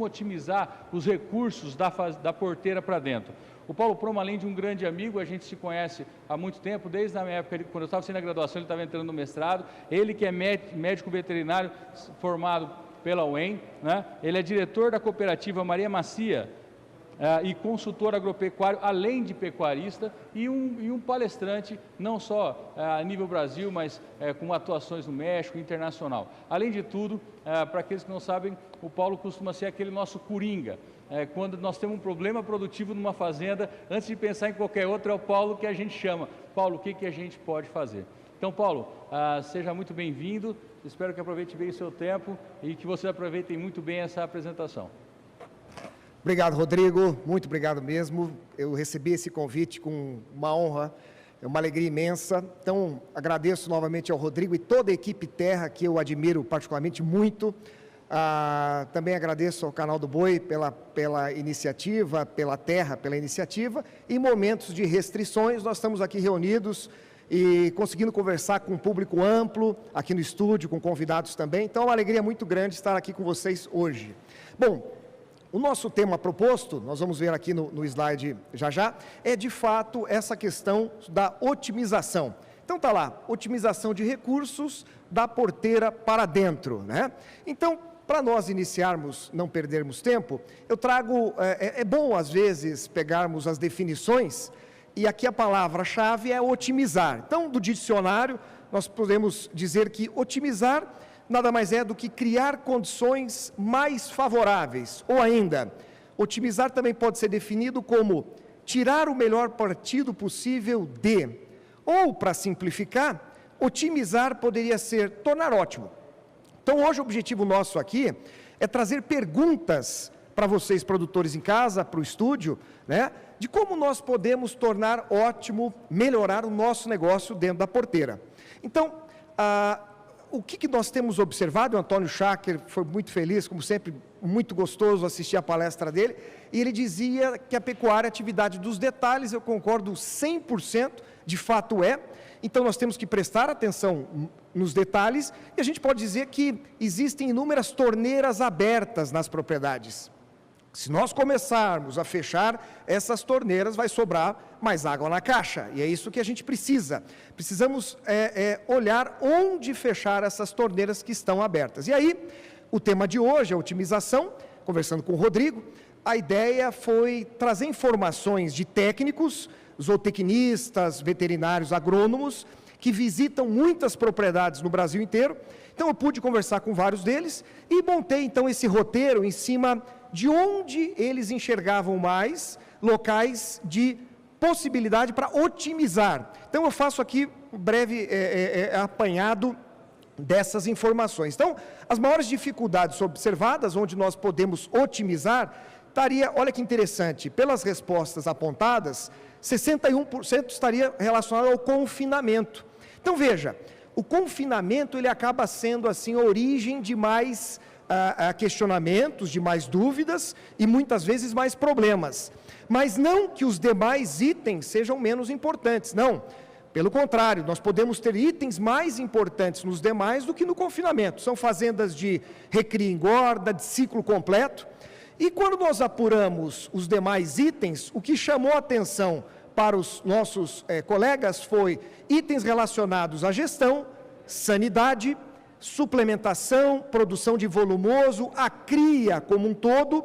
como otimizar os recursos da porteira para dentro. O Paulo Promo, além de um grande amigo, a gente se conhece há muito tempo, desde a minha época, quando eu estava saindo da graduação, ele estava entrando no mestrado, ele que é médico veterinário formado pela UEM, né? Ele é diretor da cooperativa Maria Macia, e consultor agropecuário, além de pecuarista, e um palestrante, não só a nível Brasil, mas com atuações no México, internacional. Além de tudo, para aqueles que não sabem, o Paulo costuma ser aquele nosso coringa. Quando nós temos um problema produtivo numa fazenda, antes de pensar em qualquer outro, é o Paulo que a gente chama. Paulo, o que a gente pode fazer? Então, Paulo, seja muito bem-vindo, espero que aproveite bem o seu tempo e que vocês aproveitem muito bem essa apresentação. Obrigado, Rodrigo, muito obrigado mesmo. Eu recebi esse convite com uma honra, é uma alegria imensa. Então, agradeço novamente ao Rodrigo e toda a equipe Terra, que eu admiro particularmente muito. Também agradeço ao Canal do Boi pela iniciativa, pela Terra, pela iniciativa. Em momentos de restrições, nós estamos aqui reunidos e conseguindo conversar com um público amplo, aqui no estúdio, com convidados também. Então, é uma alegria muito grande estar aqui com vocês hoje. Bom, o nosso tema proposto, nós vamos ver aqui no slide já, é de fato essa questão da otimização. Então está lá, otimização de recursos da porteira para dentro, né? Então, para nós iniciarmos, não perdermos tempo, eu trago, é bom às vezes pegarmos as definições, e aqui a palavra-chave é otimizar. Então, do dicionário, nós podemos dizer que otimizar nada mais é do que criar condições mais favoráveis, ou ainda, otimizar também pode ser definido como tirar o melhor partido possível de, ou, para simplificar, otimizar poderia ser tornar ótimo. Então, hoje o objetivo nosso aqui é trazer perguntas para vocês, produtores em casa, para o estúdio, né, de como nós podemos tornar ótimo, melhorar o nosso negócio dentro da porteira. Então, o que nós temos observado, o Antônio Schacker foi muito feliz, como sempre, muito gostoso assistir a palestra dele, e ele dizia que a pecuária é a atividade dos detalhes, eu concordo 100%, de fato é, então nós temos que prestar atenção nos detalhes, e a gente pode dizer que existem inúmeras torneiras abertas nas propriedades. Se nós começarmos a fechar essas torneiras, vai sobrar mais água na caixa, e é isso que a gente precisa. Precisamos olhar onde fechar essas torneiras que estão abertas. E aí, o tema de hoje é a otimização, conversando com o Rodrigo, a ideia foi trazer informações de técnicos, zootecnistas, veterinários, agrônomos, que visitam muitas propriedades no Brasil inteiro. Então, eu pude conversar com vários deles e montei, então, esse roteiro em cima de onde eles enxergavam mais locais de possibilidade para otimizar. Então, eu faço aqui um breve apanhado dessas informações. Então, as maiores dificuldades observadas, onde nós podemos otimizar, estaria, olha que interessante, pelas respostas apontadas, 61% estaria relacionado ao confinamento. Então, veja, o confinamento ele acaba sendo assim a origem de mais questionamentos, de mais dúvidas e muitas vezes mais problemas. Mas não que os demais itens sejam menos importantes, não. Pelo contrário, nós podemos ter itens mais importantes nos demais do que no confinamento. São fazendas de recria e engorda, de ciclo completo. E quando nós apuramos os demais itens, o que chamou a atenção para os nossos colegas foi itens relacionados à gestão, sanidade, suplementação, produção de volumoso, a cria como um todo,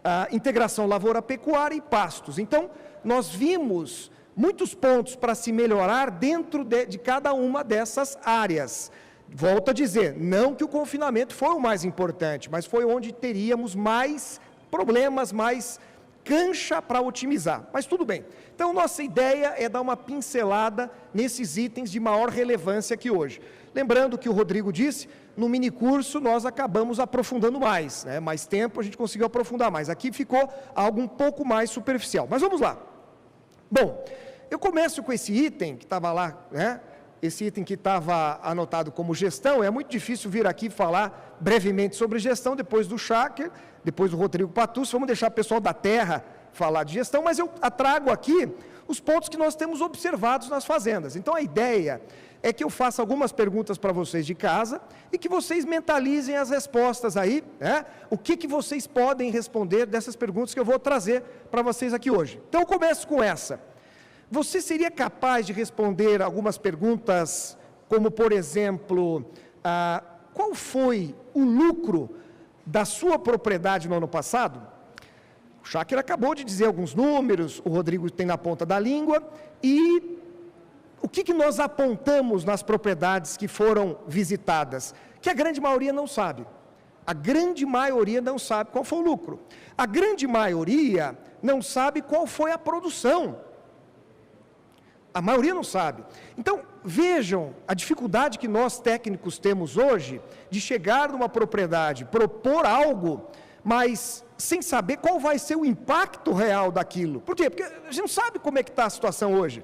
a integração lavoura-pecuária e pastos. Então, nós vimos muitos pontos para se melhorar dentro de cada uma dessas áreas. Volto a dizer, não que o confinamento foi o mais importante, mas foi onde teríamos mais problemas, mais cancha para otimizar. Mas tudo bem. Então, nossa ideia é dar uma pincelada nesses itens de maior relevância aqui hoje. Lembrando que o Rodrigo disse, no minicurso nós acabamos aprofundando mais, né? Mais tempo a gente conseguiu aprofundar mais. Aqui ficou algo um pouco mais superficial. Mas vamos lá. Bom, eu começo com esse item que estava lá, né? Esse item que estava anotado como gestão. É muito difícil vir aqui falar brevemente sobre gestão, depois do Schacker, depois do Rodrigo Patucci. Vamos deixar o pessoal da Terra falar de gestão, mas eu trago aqui os pontos que nós temos observados nas fazendas. Então, a ideia é que eu faça algumas perguntas para vocês de casa e que vocês mentalizem as respostas aí, né? O que vocês podem responder dessas perguntas que eu vou trazer para vocês aqui hoje. Então, eu começo com essa. Você seria capaz de responder algumas perguntas, como, por exemplo, qual foi o lucro da sua propriedade no ano passado? O Cháquere acabou de dizer alguns números, o Rodrigo tem na ponta da língua, e o que nós apontamos nas propriedades que foram visitadas? Que a grande maioria não sabe. A grande maioria não sabe qual foi o lucro. A grande maioria não sabe qual foi a produção. A maioria não sabe. Então, vejam a dificuldade que nós técnicos temos hoje de chegar numa propriedade, propor algo, mas sem saber qual vai ser o impacto real daquilo. Por quê? Porque a gente não sabe como é que está a situação hoje.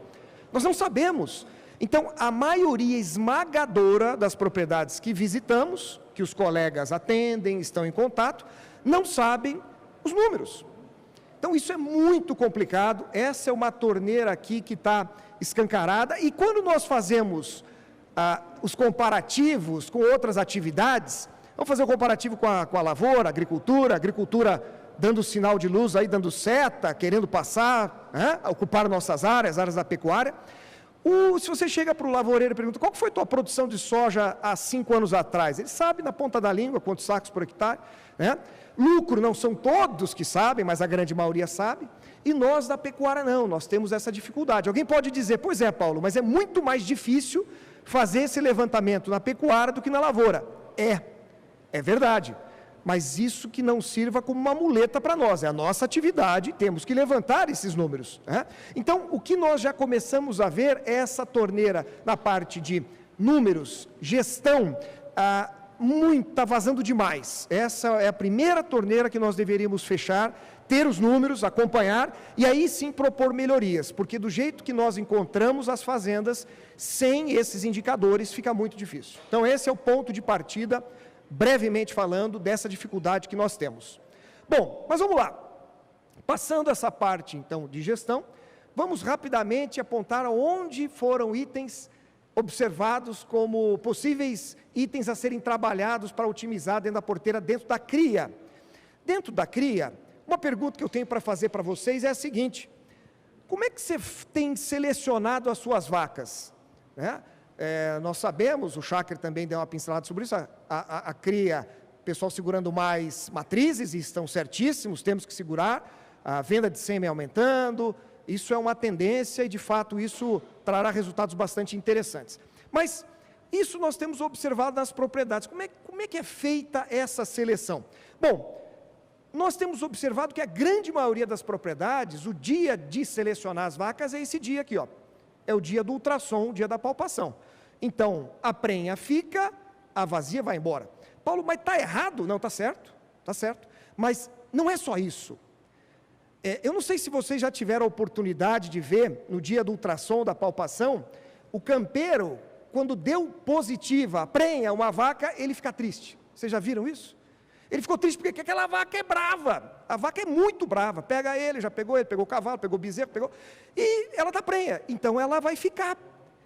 Nós não sabemos. Então, a maioria esmagadora das propriedades que visitamos, que os colegas atendem, estão em contato, não sabem os números. Então, isso é muito complicado. Essa é uma torneira aqui que está escancarada. E quando nós fazemos os comparativos com outras atividades, vamos fazer o comparativo com a lavoura, agricultura dando sinal de luz aí, dando seta, querendo passar, ocupar nossas áreas da pecuária. Se você chega para o lavoureiro e pergunta, qual foi a tua produção de soja há 5 anos atrás? Ele sabe na ponta da língua quantos sacos por hectare, né? Lucro não são todos que sabem, mas a grande maioria sabe. E nós da pecuária não, nós temos essa dificuldade. Alguém pode dizer, pois é, Paulo, mas é muito mais difícil fazer esse levantamento na pecuária do que na lavoura. É verdade. Mas isso que não sirva como uma muleta para nós, é a nossa atividade, temos que levantar esses números, né? Então, o que nós já começamos a ver é essa torneira na parte de números, gestão, está vazando demais. Essa é a primeira torneira que nós deveríamos fechar, ter os números, acompanhar, e aí sim propor melhorias, porque do jeito que nós encontramos as fazendas, sem esses indicadores, fica muito difícil. Então, esse é o ponto de partida, brevemente falando, dessa dificuldade que nós temos. Bom, mas vamos lá. Passando essa parte, então, de gestão, vamos rapidamente apontar onde foram itens observados como possíveis itens a serem trabalhados para otimizar dentro da porteira, dentro da cria. Dentro da cria, uma pergunta que eu tenho para fazer para vocês é a seguinte: como é que você tem selecionado as suas vacas? Né? Nós sabemos, o Cháquere também deu uma pincelada sobre isso, a cria, o pessoal segurando mais matrizes, e estão certíssimos, temos que segurar, a venda de sêmen aumentando, isso é uma tendência e, de fato, isso trará resultados bastante interessantes. Mas isso nós temos observado nas propriedades. Como é que é feita essa seleção? Bom, nós temos observado que a grande maioria das propriedades, o dia de selecionar as vacas é esse dia aqui, ó. É o dia do ultrassom, o dia da palpação. Então, a prenha fica, a vazia vai embora. Paulo, mas está errado? Não, está certo, está certo. Mas não é só isso. Eu não sei se vocês já tiveram a oportunidade de ver, no dia do ultrassom, da palpação, o campeiro, quando deu positiva a prenha, uma vaca, ele fica triste. Vocês já viram isso? Ele ficou triste porque aquela vaca é brava. A vaca é muito brava. Pega ele, já pegou ele, pegou o cavalo, pegou o bezerro, e ela está prenha. Então ela vai ficar.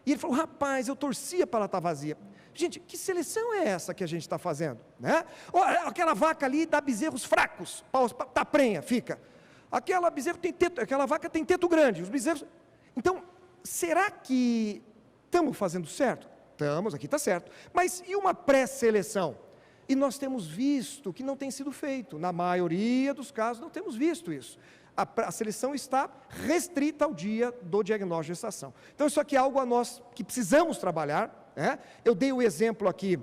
E ele falou, rapaz, eu torcia para ela estar vazia. Gente, que seleção é essa que a gente está fazendo? Né? Aquela vaca ali dá bezerros fracos, está prenha, fica. Aquela vaca tem teto grande, os bezerros. Então, será que estamos fazendo certo? Estamos, aqui está certo. Mas e uma pré-seleção? E nós temos visto que não tem sido feito. Na maioria dos casos, não temos visto isso. A seleção está restrita ao dia do diagnóstico de gestação. Então, isso aqui é algo a nós que precisamos trabalhar, né? Eu dei o exemplo aqui.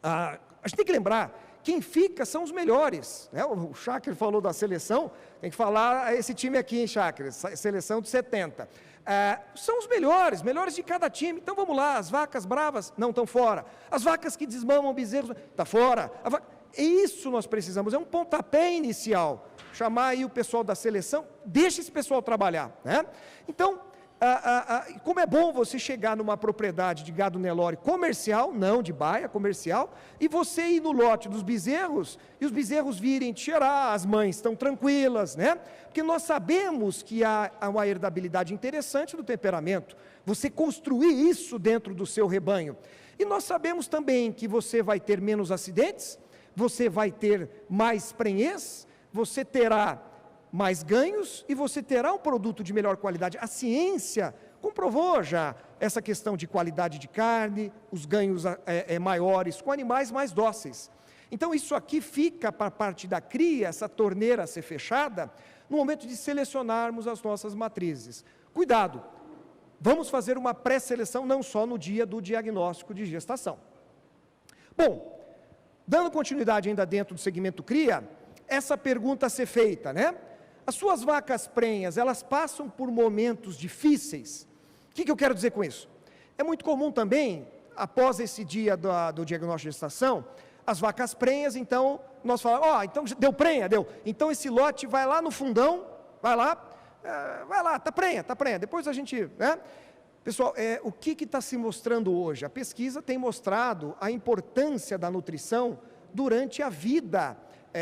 A gente tem que lembrar, quem fica são os melhores, né? O Cháquere falou da seleção, tem que falar esse time aqui, hein, Cháquere? Seleção de 70. São os melhores de cada time. Então vamos lá, as vacas bravas não estão fora, as vacas que desmamam bezerros está fora. Isso nós precisamos, é um pontapé inicial, chamar aí o pessoal da seleção, deixa esse pessoal trabalhar, né? Então, como é bom você chegar numa propriedade de gado Nelore comercial, não de baia, comercial, e você ir no lote dos bezerros, e os bezerros virem te cheirar, as mães estão tranquilas, né? Porque nós sabemos que há uma herdabilidade interessante do temperamento, você construir isso dentro do seu rebanho. E nós sabemos também que você vai ter menos acidentes, você vai ter mais prenhez, você terá mais ganhos e você terá um produto de melhor qualidade. A ciência comprovou já essa questão de qualidade de carne, os ganhos maiores com animais mais dóceis. Então isso aqui fica para a parte da cria, essa torneira a ser fechada, no momento de selecionarmos as nossas matrizes. Cuidado, vamos fazer uma pré-seleção não só no dia do diagnóstico de gestação. Bom, dando continuidade ainda dentro do segmento cria, essa pergunta a ser feita, né? As suas vacas prenhas, elas passam por momentos difíceis? O que eu quero dizer com isso? É muito comum também, após esse dia do diagnóstico de gestação, as vacas prenhas, então, nós falamos, então deu prenha, deu. Então esse lote vai lá no fundão, vai lá, tá prenha. Depois a gente, né? Pessoal, o que está se mostrando hoje? A pesquisa tem mostrado a importância da nutrição durante a vida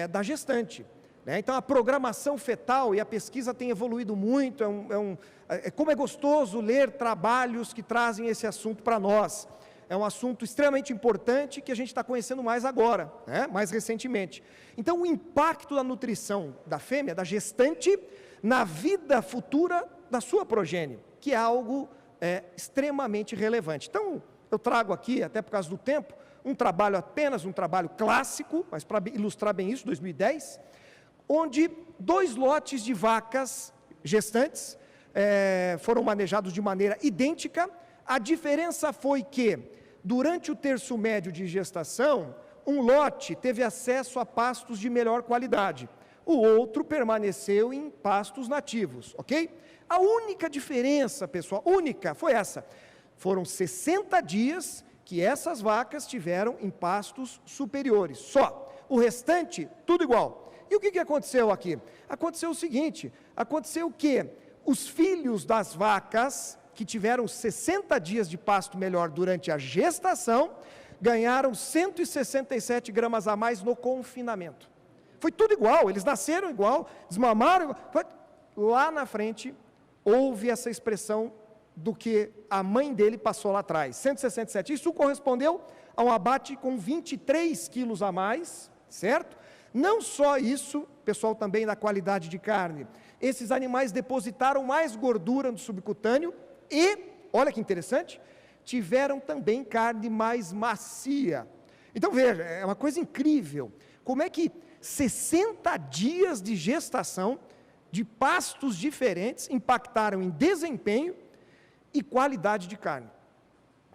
da gestante. Então a programação fetal e a pesquisa tem evoluído muito, como é gostoso ler trabalhos que trazem esse assunto para nós. É um assunto extremamente importante que a gente está conhecendo mais agora, né? Mais recentemente. Então o impacto da nutrição da fêmea, da gestante, na vida futura da sua progênie, que é algo extremamente relevante. Então eu trago aqui, até por causa do tempo, apenas um trabalho clássico, mas para ilustrar bem isso, 2010, onde 2 lotes de vacas gestantes foram manejados de maneira idêntica. A diferença foi que, durante o terço médio de gestação, um lote teve acesso a pastos de melhor qualidade, o outro permaneceu em pastos nativos, ok? A única diferença, pessoal, foi essa: foram 60 dias que essas vacas tiveram em pastos superiores, só. O restante, tudo igual. E o que aconteceu aqui? Aconteceu o seguinte, aconteceu que os filhos das vacas, que tiveram 60 dias de pasto melhor durante a gestação, ganharam 167 gramas a mais no confinamento. Foi tudo igual, eles nasceram igual, desmamaram igual. Lá na frente, houve essa expressão do que a mãe dele passou lá atrás, 167. Isso correspondeu a um abate com 23 quilos a mais, certo? Não só isso, pessoal, também na qualidade de carne. Esses animais depositaram mais gordura no subcutâneo e, olha que interessante, tiveram também carne mais macia. Então veja, é uma coisa incrível. Como é que 60 dias de gestação de pastos diferentes impactaram em desempenho e qualidade de carne?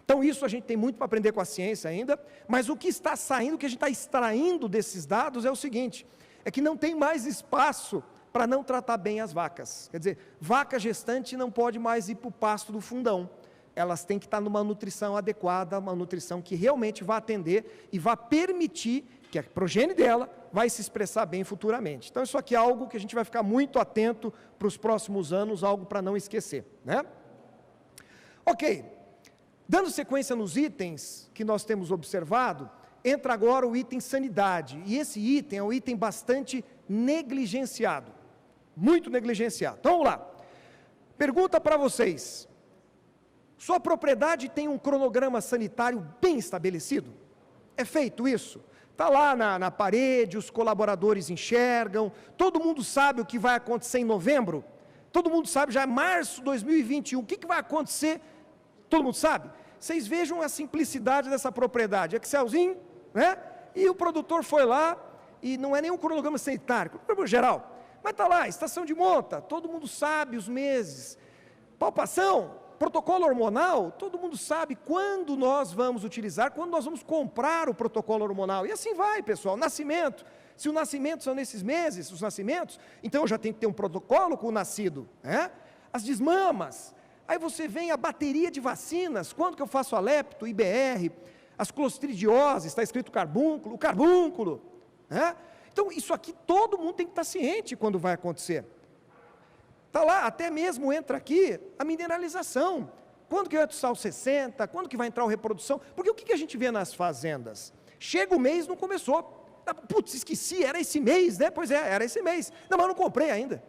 Então isso a gente tem muito para aprender com a ciência ainda, mas o que está saindo, o que a gente está extraindo desses dados é o seguinte, é que não tem mais espaço para não tratar bem as vacas. Quer dizer, vaca gestante não pode mais ir para o pasto do fundão, elas têm que estar numa nutrição adequada, uma nutrição que realmente vá atender e vá permitir que a progênie dela vai se expressar bem futuramente. Então isso aqui é algo que a gente vai ficar muito atento para os próximos anos, algo para não esquecer, né? Ok. Dando sequência nos itens que nós temos observado, entra agora o item sanidade, e esse item é um item bastante negligenciado, muito negligenciado. Então vamos lá, pergunta para vocês, sua propriedade tem um cronograma sanitário bem estabelecido? É feito isso? Está lá na parede, os colaboradores enxergam, todo mundo sabe o que vai acontecer em novembro? Todo mundo sabe, já é março de 2021, o que vai acontecer? Todo mundo sabe? Vocês vejam a simplicidade dessa propriedade, Excelzinho, né? E o produtor foi lá, e não é nenhum cronograma sanitário, cronograma geral, mas está lá, estação de monta, todo mundo sabe os meses, palpação, protocolo hormonal, todo mundo sabe quando nós vamos utilizar, quando nós vamos comprar o protocolo hormonal, e assim vai, pessoal. Nascimento, se o nascimento são nesses meses, os nascimentos, então eu já tenho que ter um protocolo com o nascido, né? As desmamas, aí você vem a bateria de vacinas, quando que eu faço a lepto, IBR, as clostridioses, está escrito carbúnculo, o carbúnculo, né? Então isso aqui todo mundo tem que estar ciente quando vai acontecer. Está lá, até mesmo entra aqui a mineralização. Quando que vai entrar o sal 60? Quando que vai entrar a reprodução? Porque o que a gente vê nas fazendas? Chega o mês, não começou. Putz, esqueci, era esse mês, né? Pois é, era esse mês. Não, mas eu não comprei ainda.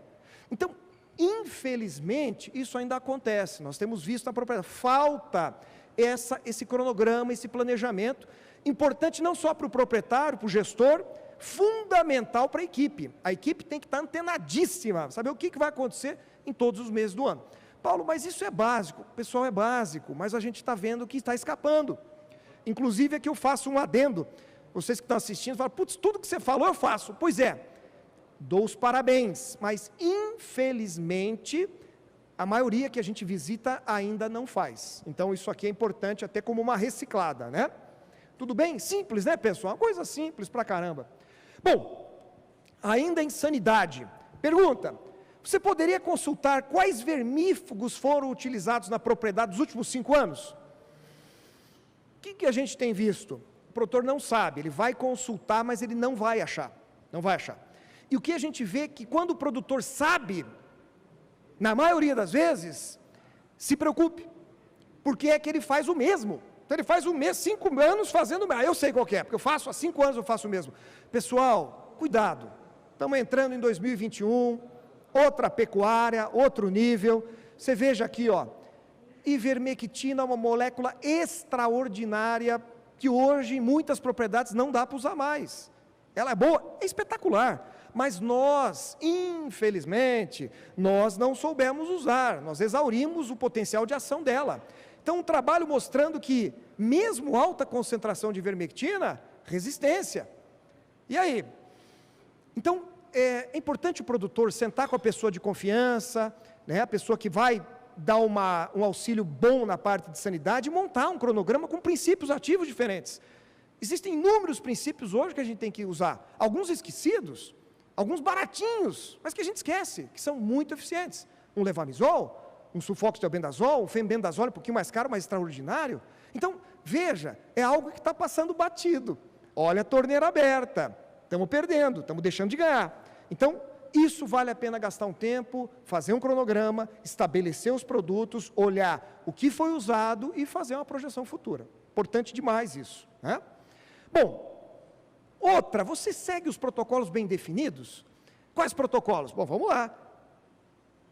Então, infelizmente, isso ainda acontece. Nós temos visto na propriedade. Falta esse cronograma, esse planejamento. Importante não só para o proprietário, para o gestor, fundamental para a equipe. A equipe tem que estar antenadíssima, saber o que vai acontecer em todos os meses do ano. Paulo, mas isso é básico. Pessoal, é básico, mas a gente está vendo que está escapando. Inclusive, aqui eu faço um adendo. Vocês que estão assistindo, falam, putz, tudo que você falou eu faço. Pois é, dou os parabéns, mas infelizmente, a maioria que a gente visita ainda não faz. Então, isso aqui é importante até como uma reciclada, né? Tudo bem? Simples, né, pessoal? Uma coisa simples pra caramba. Bom, ainda em sanidade. Pergunta, você poderia consultar quais vermífugos foram utilizados na propriedade dos últimos 5 anos? O que a gente tem visto? O produtor não sabe, ele vai consultar, mas ele não vai achar. Não vai achar. E o que a gente vê é que quando o produtor sabe, na maioria das vezes, se preocupe, porque é que ele faz o mesmo. Então ele faz o mesmo, 5 anos fazendo o mesmo. Eu sei qual que é, porque eu faço há 5 anos, eu faço o mesmo. Pessoal, cuidado, estamos entrando em 2021, outra pecuária, outro nível. Você veja aqui, ó, ivermectina é uma molécula extraordinária, que hoje em muitas propriedades não dá para usar mais. Ela é boa, é espetacular. Mas nós, infelizmente, nós não soubemos usar, nós exaurimos o potencial de ação dela. Então, um trabalho mostrando que, mesmo alta concentração de ivermectina, resistência. E aí? Então, é importante o produtor sentar com a pessoa de confiança, né, a pessoa que vai dar um auxílio bom na parte de sanidade, e montar um cronograma com princípios ativos diferentes. Existem inúmeros princípios hoje que a gente tem que usar, alguns esquecidos, alguns baratinhos, mas que a gente esquece, que são muito eficientes. Um levamisol, um sulfox de albendazol, um fembendazol um pouquinho mais caro, mas extraordinário. Então, veja, é algo que está passando batido. Olha a torneira aberta, estamos perdendo, estamos deixando de ganhar. Então, isso vale a pena gastar um tempo, fazer um cronograma, estabelecer os produtos, olhar o que foi usado e fazer uma projeção futura. Importante demais isso, né? Bom, outra, você segue os protocolos bem definidos? Quais protocolos? Bom, vamos lá.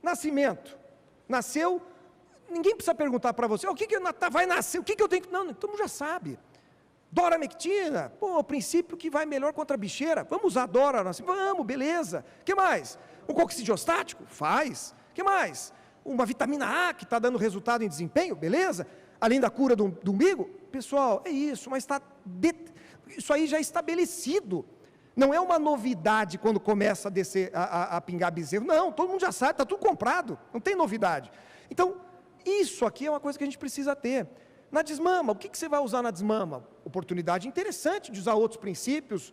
Nascimento. Nasceu, ninguém precisa perguntar para você, o que vai nascer, o que eu tenho que... Não, todo mundo já sabe. Doramectina, pô, o princípio que vai melhor contra a bicheira, vamos usar Dora, vamos, beleza. O que mais? Um coccidiostático? Faz. O que mais? Uma vitamina A que está dando resultado em desempenho? Beleza. Além da cura do umbigo? Pessoal, é isso, mas isso aí já é estabelecido. Não é uma novidade quando começa a descer, a pingar bezerro. Não, todo mundo já sabe, está tudo comprado, não tem novidade. Então, isso aqui é uma coisa que a gente precisa ter. Na desmama, o que você vai usar na desmama? Oportunidade interessante de usar outros princípios,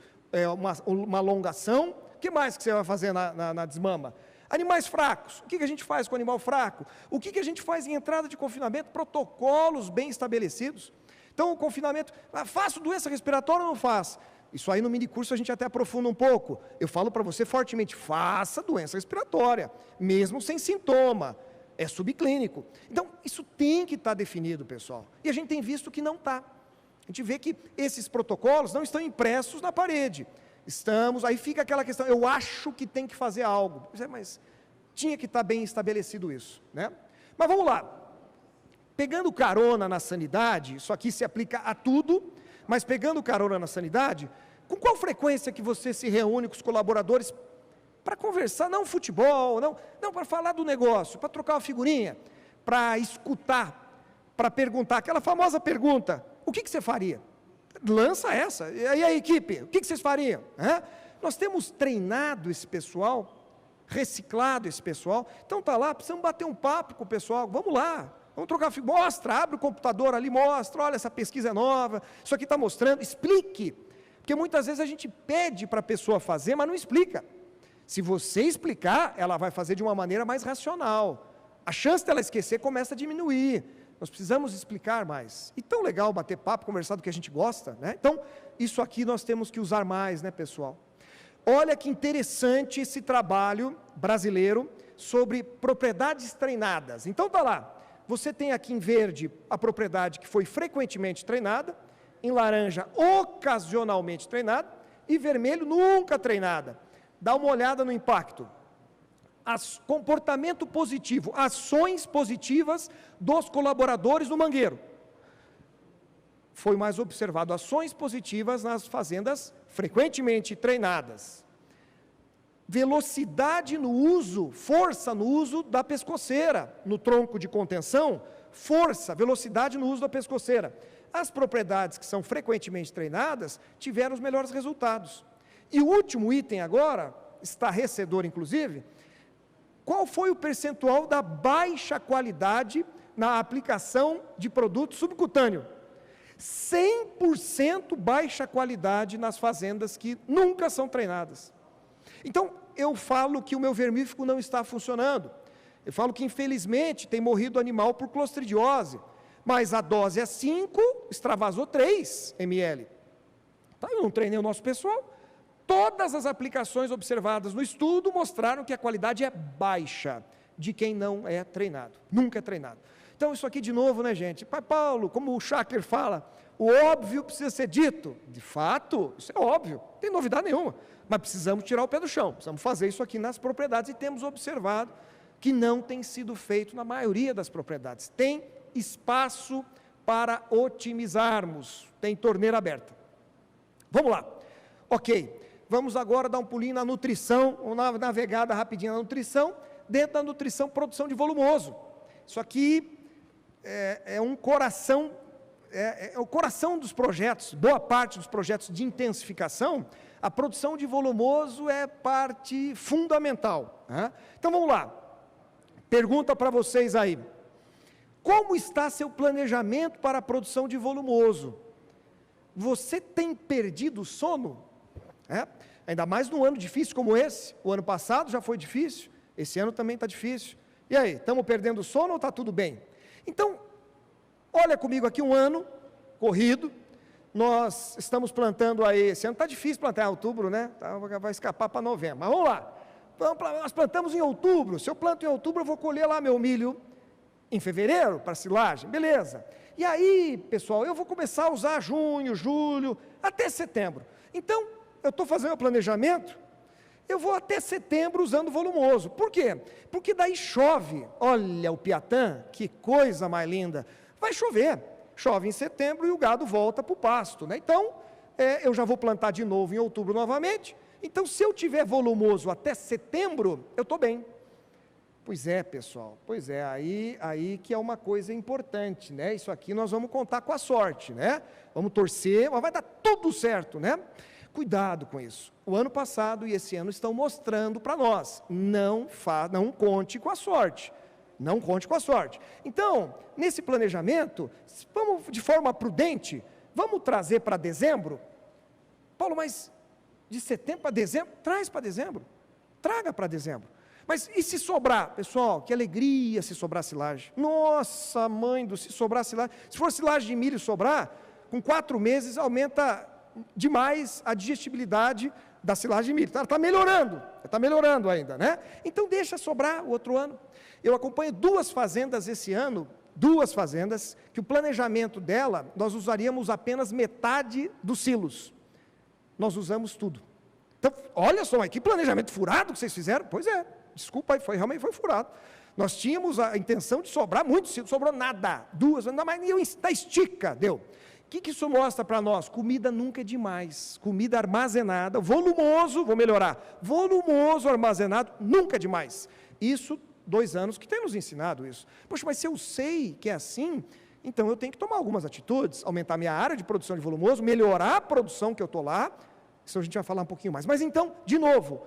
uma alongação. O que mais que você vai fazer na desmama? Animais fracos, o que a gente faz com o animal fraco? O que a gente faz em entrada de confinamento? Protocolos bem estabelecidos. Então, o confinamento, faço doença respiratória ou não faço? Isso aí no minicurso a gente até aprofunda um pouco. Eu falo para você fortemente, faça doença respiratória, mesmo sem sintoma. É subclínico. Então, isso tem que estar definido, pessoal. E a gente tem visto que não está. A gente vê que esses protocolos não estão impressos na parede. Aí fica aquela questão, eu acho que tem que fazer algo. Mas tinha que estar bem estabelecido isso, né? Mas vamos lá. Pegando carona na sanidade, isso aqui se aplica a tudo, mas pegando carona na sanidade, com qual frequência que você se reúne com os colaboradores para conversar, não futebol, não para falar do negócio, para trocar uma figurinha, para escutar, para perguntar, aquela famosa pergunta, o que você faria? Lança essa, e aí a equipe, o que vocês fariam? Nós temos treinado esse pessoal, reciclado esse pessoal, então está lá, precisamos bater um papo com o pessoal, vamos lá, vamos trocar figurinha, mostra, abre o computador ali, mostra, olha, essa pesquisa é nova, isso aqui está mostrando, explique, porque muitas vezes a gente pede para a pessoa fazer, mas não explica. Se você explicar, ela vai fazer de uma maneira mais racional. A chance dela esquecer começa a diminuir. Nós precisamos explicar mais. E tão legal bater papo, conversar do que a gente gosta, né? Então, isso aqui nós temos que usar mais, né, pessoal? Olha que interessante esse trabalho brasileiro sobre propriedades treinadas. Então está lá, você tem aqui em verde a propriedade que foi frequentemente treinada, em laranja ocasionalmente treinada e vermelho nunca treinada. Dá uma olhada no impacto. Comportamento positivo, ações positivas dos colaboradores no mangueiro. Foi mais observado ações positivas nas fazendas frequentemente treinadas. Velocidade no uso, força no uso da pescoceira, no tronco de contenção, força, velocidade no uso da pescoceira. As propriedades que são frequentemente treinadas tiveram os melhores resultados. E o último item agora, estarrecedor inclusive, qual foi o percentual da baixa qualidade na aplicação de produto subcutâneo? 100% baixa qualidade nas fazendas que nunca são treinadas. Então, eu falo que o meu vermífugo não está funcionando. Eu falo que, infelizmente, tem morrido animal por clostridiose, mas a dose é 5, extravasou 3 ml. Tá, eu não treinei o nosso pessoal. Todas as aplicações observadas no estudo mostraram que a qualidade é baixa de quem não é treinado, nunca é treinado. Então, isso aqui de novo, né, gente? Pai Paulo, como o Schackler fala, o óbvio precisa ser dito. De fato, isso é óbvio, não tem novidade nenhuma. Mas precisamos tirar o pé do chão, precisamos fazer isso aqui nas propriedades e temos observado que não tem sido feito na maioria das propriedades. Tem espaço para otimizarmos, tem torneira aberta. Vamos lá. Ok, vamos agora dar um pulinho na nutrição, uma navegada rapidinha na nutrição. Dentro da nutrição, produção de volumoso. Isso aqui é um coração, é o coração dos projetos, boa parte dos projetos de intensificação, a produção de volumoso é parte fundamental. Né? Então vamos lá, pergunta para vocês aí, como está seu planejamento para a produção de volumoso? Você tem perdido o sono? Ainda mais num ano difícil como esse, o ano passado já foi difícil, esse ano também está difícil. E aí, estamos perdendo o sono ou está tudo bem? Então, olha comigo aqui um ano corrido, nós estamos plantando aí, esse ano está difícil plantar em outubro, né? Vai escapar para novembro, mas vamos lá. Nós plantamos em outubro, se eu planto em outubro eu vou colher lá meu milho em fevereiro para silagem, beleza. E aí, pessoal, eu vou começar a usar junho, julho, até setembro. Então, eu estou fazendo o planejamento, eu vou até setembro usando volumoso. Por quê? Porque daí chove. Olha o Piatã, que coisa mais linda. Vai chover. Chove em setembro e o gado volta para o pasto. Né? Então, eu já vou plantar de novo em outubro novamente. Então, se eu tiver volumoso até setembro, eu estou bem. Pois é, pessoal. Pois é, aí que é uma coisa importante. Né? Isso aqui nós vamos contar com a sorte. Né? Vamos torcer, mas vai dar tudo certo, né? Cuidado com isso. O ano passado e esse ano estão mostrando para nós, não conte com a sorte. Não conte com a sorte. Então, nesse planejamento, vamos de forma prudente, vamos trazer para dezembro. Paulo, mas de setembro para dezembro? Traz para dezembro. Traga para dezembro. Mas e se sobrar? Pessoal, que alegria se sobrar silagem. Nossa, mãe do, se sobrar silagem. Se for silagem de milho sobrar, com 4 meses aumenta demais a digestibilidade da silagem de milho. Está melhorando ainda, né? Então deixa sobrar o outro ano. Eu acompanho 2 fazendas esse ano, 2 fazendas, que o planejamento dela, nós usaríamos apenas metade dos silos. Nós usamos tudo. Então, olha só, que planejamento furado que vocês fizeram. Pois é, desculpa, realmente foi furado. Nós tínhamos a intenção de sobrar muito silo, sobrou nada. 2, ainda mais da estica, deu. O que isso mostra para nós? Comida nunca é demais. Comida armazenada, volumoso, vou melhorar, volumoso armazenado, nunca é demais. Isso, 2 anos que tem nos ensinado isso. Poxa, mas se eu sei que é assim, então eu tenho que tomar algumas atitudes, aumentar minha área de produção de volumoso, melhorar a produção que eu estou lá, isso a gente vai falar um pouquinho mais. Mas então, de novo,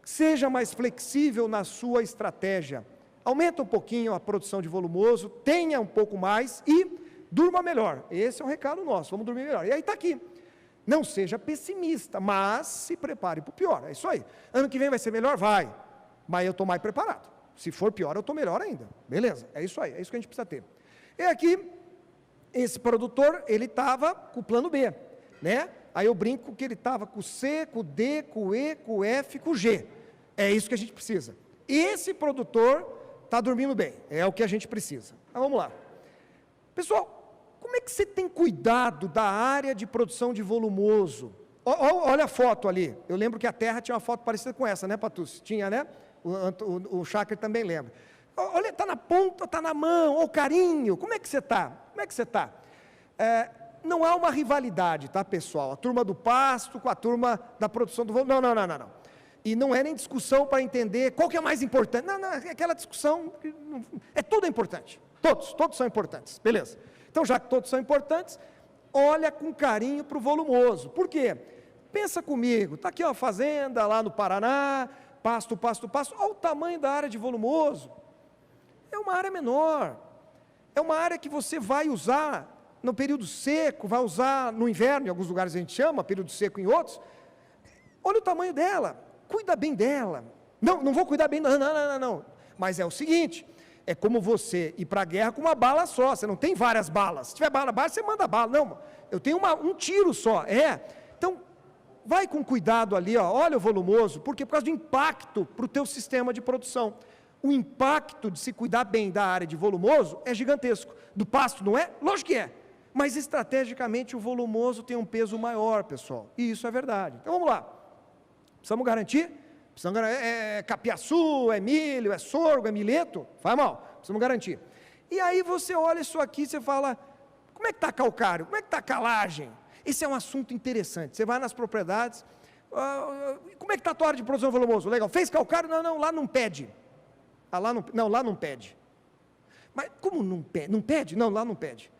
seja mais flexível na sua estratégia. Aumenta um pouquinho a produção de volumoso, tenha um pouco mais e durma melhor. Esse é um recado nosso, vamos dormir melhor. E aí está aqui. Não seja pessimista, mas se prepare para o pior. É isso aí. Ano que vem vai ser melhor? Vai. Mas eu estou mais preparado. Se for pior, eu estou melhor ainda. Beleza? É isso aí. É isso que a gente precisa ter. E aqui, esse produtor, ele estava com o plano B. Né? Aí eu brinco que ele estava com o C, com o D, com o E, com o F, com o G. É isso que a gente precisa. Esse produtor está dormindo bem, é o que a gente precisa. Então, vamos lá. Pessoal, como é que você tem cuidado da área de produção de volumoso? Olha a foto ali. Eu lembro que a Terra tinha uma foto parecida com essa, né, Patucci? Tinha, né? O Chakra também lembra. Olha, está na ponta, está na mão, olha o carinho. Como é que você está? Como é que você está? Não há uma rivalidade, tá, pessoal? A turma do pasto com a turma da produção do volumoso. Não. E não é nem discussão para entender qual que é mais importante. Não, é aquela discussão, tudo é importante. Todos são importantes, beleza. Então, já que todos são importantes, olha com carinho para o volumoso. Por quê? Pensa comigo, está aqui ó, a fazenda lá no Paraná, pasto. Olha o tamanho da área de volumoso. É uma área menor. É uma área que você vai usar no período seco, vai usar no inverno, em alguns lugares a gente chama, período seco em outros. Olha o tamanho dela, cuida bem dela. Não vou cuidar bem, não. Mas é o seguinte, é como você ir para a guerra com uma bala só, você não tem várias balas. Se tiver bala, você manda bala. Não, eu tenho um tiro só, Então, vai com cuidado ali, ó, olha o volumoso, porque por causa do impacto para o teu sistema de produção. O impacto de se cuidar bem da área de volumoso é gigantesco. Do pasto não é? Lógico que é. Mas estrategicamente o volumoso tem um peso maior, pessoal. E isso é verdade. Então vamos lá. Precisamos garantir? É capiaçu, é milho, é sorgo, é mileto? Faz mal. Precisamos garantir. E aí você olha isso aqui e você fala, como é que está calcário? Como é que está a calagem? Esse é um assunto interessante. Você vai nas propriedades, como é que está a tua área de produção volumoso? Legal. Fez calcário? Não, lá não pede. Lá não pede. Mas como não pede? Não pede? Não, lá não pede.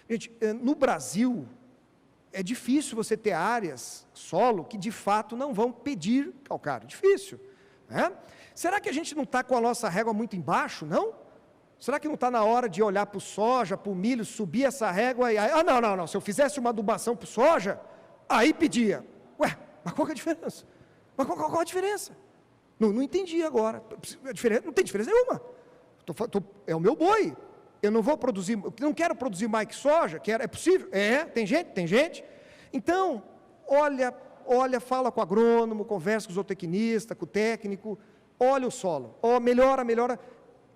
Gente, no Brasil, é difícil você ter áreas, solo, que de fato não vão pedir calcário. Difícil. Né? Será que a gente não está com a nossa régua muito embaixo, não? Será que não está na hora de olhar para o soja, para o milho, subir essa régua e... não. Se eu fizesse uma adubação para o soja, aí pedia. Ué, mas qual que é a diferença? Mas qual a diferença? Não entendi agora. Não tem diferença nenhuma. É o meu boi. Eu não vou produzir, não quero produzir mais que soja, é possível? Tem gente. Então, olha, fala com o agrônomo, conversa com o zootecnista, com o técnico, olha o solo, melhora,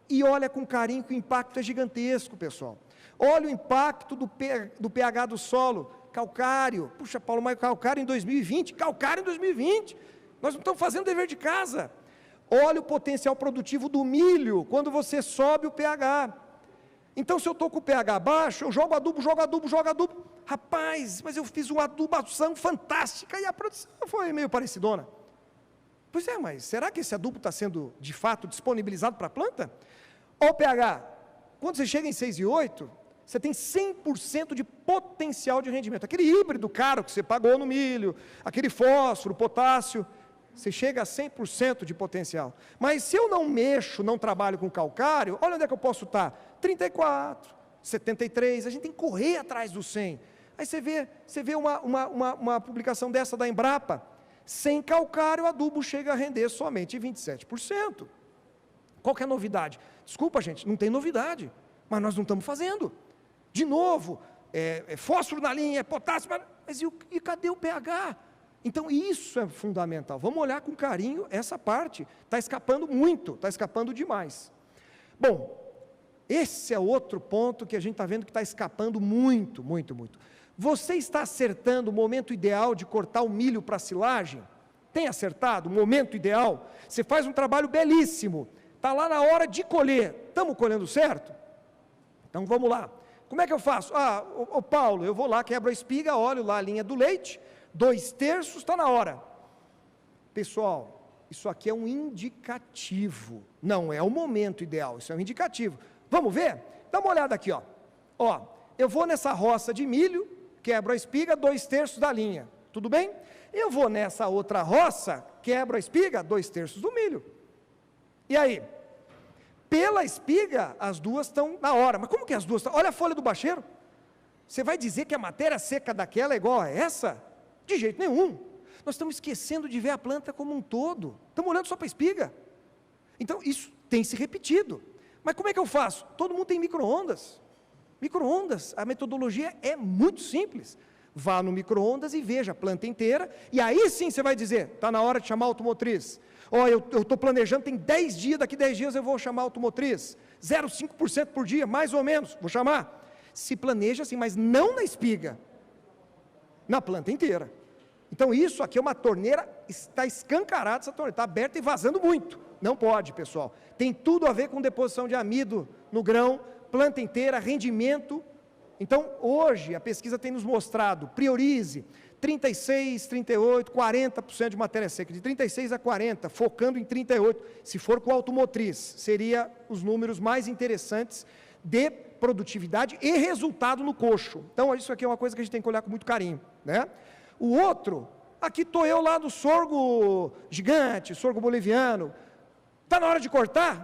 e olha com carinho que o impacto é gigantesco, pessoal. Olha o impacto do pH do solo, calcário. Puxa, Paulo, mas calcário em 2020? Calcário em 2020. Nós não estamos fazendo dever de casa. Olha o potencial produtivo do milho, quando você sobe o pH. Então, se eu estou com o pH baixo, eu jogo adubo. Rapaz, mas eu fiz uma adubação fantástica e a produção foi meio parecidona. Pois é, mas será que esse adubo está sendo, de fato, disponibilizado para a planta? Olha o pH. Quando você chega em 6,8, você tem 100% de potencial de rendimento. Aquele híbrido caro que você pagou no milho, aquele fósforo, potássio, você chega a 100% de potencial. Mas se eu não mexo, não trabalho com calcário, olha onde é que eu posso estar. 34, 73, a gente tem que correr atrás do 100. Aí você vê uma publicação dessa da Embrapa, sem calcário o adubo chega a render somente 27%. Qual que é a novidade? Desculpa, gente, não tem novidade, mas nós não estamos fazendo. De novo, fósforo na linha, potássio, mas e cadê o pH? Então isso é fundamental. Vamos olhar com carinho essa parte. Está escapando muito, está escapando demais. Bom, esse é outro ponto que a gente está vendo que está escapando muito. Você está acertando o momento ideal de cortar o milho para silagem? Tem acertado o momento ideal? Você faz um trabalho belíssimo, está lá na hora de colher. Estamos colhendo certo? Então vamos lá. Como é que eu faço? Paulo, eu vou lá, quebro a espiga, olho lá a linha do leite, 2/3 está na hora. Pessoal, isso aqui é um indicativo, não é o momento ideal, isso é um indicativo. Vamos ver? Dá uma olhada aqui, ó. Eu vou nessa roça de milho, quebro a espiga, 2/3 da linha, tudo bem? Eu vou nessa outra roça, quebro a espiga, 2/3 do milho. E aí? Pela espiga, as duas estão na hora. Mas como que as duas estão? Olha a folha do bacheiro. Você vai dizer que a matéria seca daquela é igual a essa? De jeito nenhum. Nós estamos esquecendo de ver a planta como um todo. Estamos olhando só para a espiga. Então, isso tem se repetido. Mas como é que eu faço? Todo mundo tem micro-ondas. Micro-ondas, a metodologia é muito simples. Vá no micro-ondas e veja a planta inteira, e aí sim você vai dizer, está na hora de chamar a automotriz. Eu estou planejando, tem 10 dias, daqui 10 dias eu vou chamar a automotriz. 0,5% por dia, mais ou menos, vou chamar. Se planeja assim, mas não na espiga, na planta inteira. Então isso aqui é uma torneira, está escancarada essa torneira, está aberta e vazando muito. Não pode, pessoal. Tem tudo a ver com deposição de amido no grão, planta inteira, rendimento. Então, hoje, a pesquisa tem nos mostrado, priorize 36, 38, 40% de matéria seca, de 36 a 40, focando em 38, se for com automotriz, seria os números mais interessantes de produtividade e resultado no coxo. Então, isso aqui é uma coisa que a gente tem que olhar com muito carinho, né? O outro, aqui estou eu lá do sorgo gigante, sorgo boliviano, está na hora de cortar?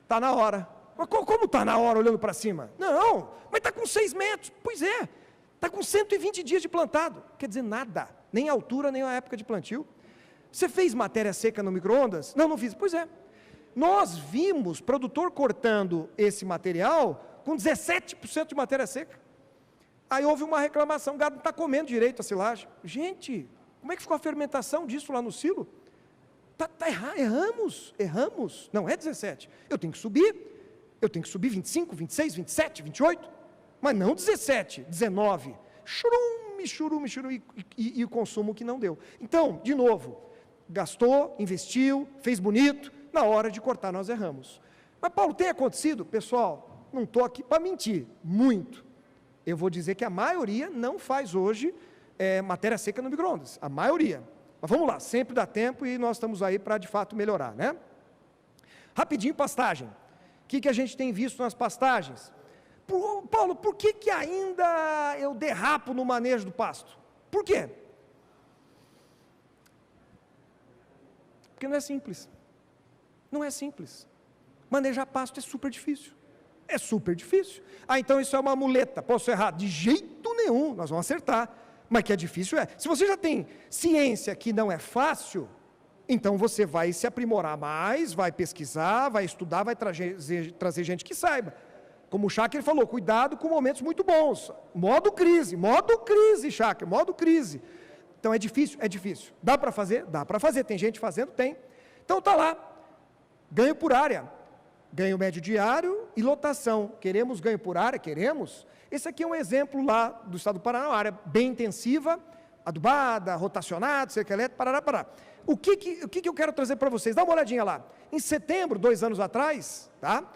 Está na hora. Mas como está na hora olhando para cima? Não, mas está com 6 metros. Pois é, está com 120 dias de plantado. Quer dizer, nada, nem a altura, nem a época de plantio. Você fez matéria seca no micro-ondas? Não, não fiz. Pois é. Nós vimos produtor cortando esse material com 17% de matéria seca. Aí houve uma reclamação, o gado não está comendo direito a silagem. Gente, como é que ficou a fermentação disso lá no silo? Tá errado, erramos. Não é 17. Eu tenho que subir 25, 26, 27, 28, mas não 17, 19. Churume, e o consumo que não deu. Então, de novo, gastou, investiu, fez bonito, na hora de cortar nós erramos. Mas, Paulo, tem acontecido? Pessoal, não estou aqui para mentir, muito. Eu vou dizer que a maioria não faz hoje matéria seca no micro-ondas, a maioria. Mas vamos lá, sempre dá tempo e nós estamos aí para, de fato, melhorar, né? Rapidinho, pastagem. O que a gente tem visto nas pastagens? Paulo, por que ainda eu derrapo no manejo do pasto? Por quê? Porque não é simples. Não é simples. Manejar pasto é super difícil. É super difícil. Então isso é uma muleta. Posso errar? De jeito nenhum, nós vamos acertar. Mas que é difícil é. Se você já tem ciência que não é fácil, então você vai se aprimorar mais, vai pesquisar, vai estudar, vai trazer gente que saiba. Como o Cháquer falou, cuidado com momentos muito bons. Modo crise, Cháquer, modo crise. Então é difícil? É difícil. Dá para fazer? Dá para fazer. Tem gente fazendo? Tem. Então está lá. Ganho por área. Ganho médio diário e lotação. Queremos ganho por área? Queremos. Esse aqui é um exemplo lá do estado do Paraná, uma área bem intensiva, adubada, rotacionada, cerca elétrica, parará. O que eu quero trazer para vocês? Dá uma olhadinha lá. Em setembro, 2 anos atrás, tá?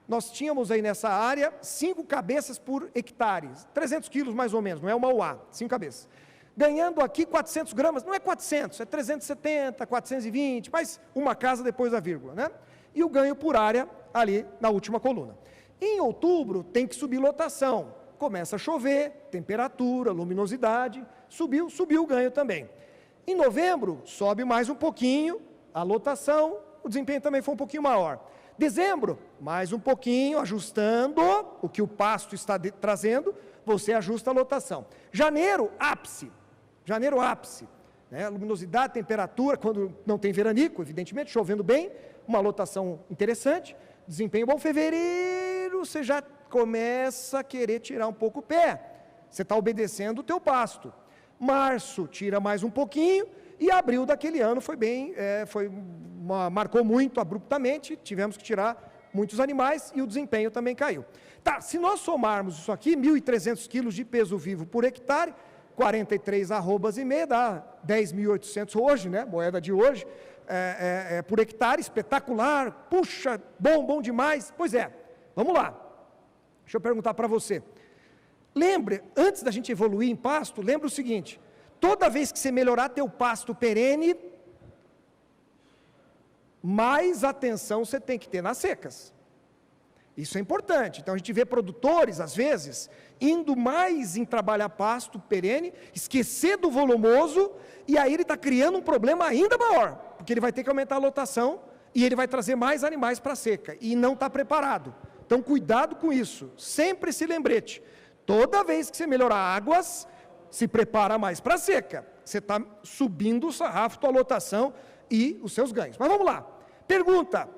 Nós tínhamos aí nessa área 5 cabeças por hectare, 300 quilos mais ou menos, não é uma UA, 5 cabeças. Ganhando aqui 400 gramas, não é 400, é 370, 420, mas uma casa depois da vírgula, né? E o ganho por área ali na última coluna. Em outubro tem que subir lotação, começa a chover, temperatura, luminosidade, subiu o ganho também. Em novembro sobe mais um pouquinho a lotação, o desempenho também foi um pouquinho maior. Dezembro, mais um pouquinho, ajustando o que o pasto está trazendo, você ajusta a lotação. Janeiro, ápice, né? Luminosidade, temperatura, quando não tem veranico, evidentemente, chovendo bem, uma lotação interessante, desempenho bom. Fevereiro, você já começa a querer tirar um pouco o pé, você está obedecendo o teu pasto. Março, tira mais um pouquinho, e abril daquele ano foi bem, marcou muito abruptamente, tivemos que tirar muitos animais e o desempenho também caiu. Tá, se nós somarmos isso aqui, 1.300 quilos de peso vivo por hectare, 43 arrobas e meia, dá 10.800 hoje, né, moeda de hoje, por hectare, espetacular, puxa, bom demais. Pois é, vamos lá, deixa eu perguntar para você. Lembre, antes da gente evoluir em pasto, lembre o seguinte, toda vez que você melhorar teu pasto perene, mais atenção você tem que ter nas secas. Isso é importante. Então a gente vê produtores, às vezes, indo mais em trabalhar pasto perene, esquecer do volumoso, e aí ele está criando um problema ainda maior, porque ele vai ter que aumentar a lotação, e ele vai trazer mais animais para a seca, e não está preparado. Então cuidado com isso, sempre esse lembrete. Toda vez que você melhorar águas, se prepara mais para a seca. Você está subindo o sarrafo, tua lotação e os seus ganhos. Mas vamos lá. Pergunta.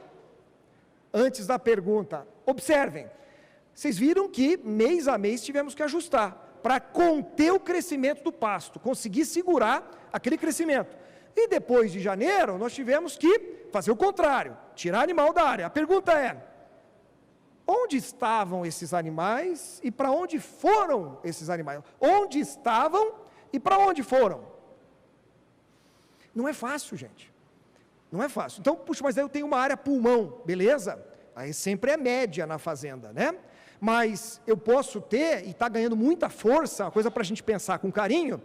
Antes da pergunta, observem. Vocês viram que mês a mês tivemos que ajustar. para conter o crescimento do pasto, conseguir segurar aquele crescimento. E depois de janeiro, nós tivemos que fazer o contrário, tirar animal da área. A pergunta é, onde estavam esses animais e para onde foram esses animais? Onde estavam e para onde foram? Não é fácil, gente. Não é fácil. Então, puxa, mas aí eu tenho uma área pulmão, beleza? Aí sempre é média na fazenda, né? Mas eu posso ter, e está ganhando muita força, uma coisa para a gente pensar com carinho,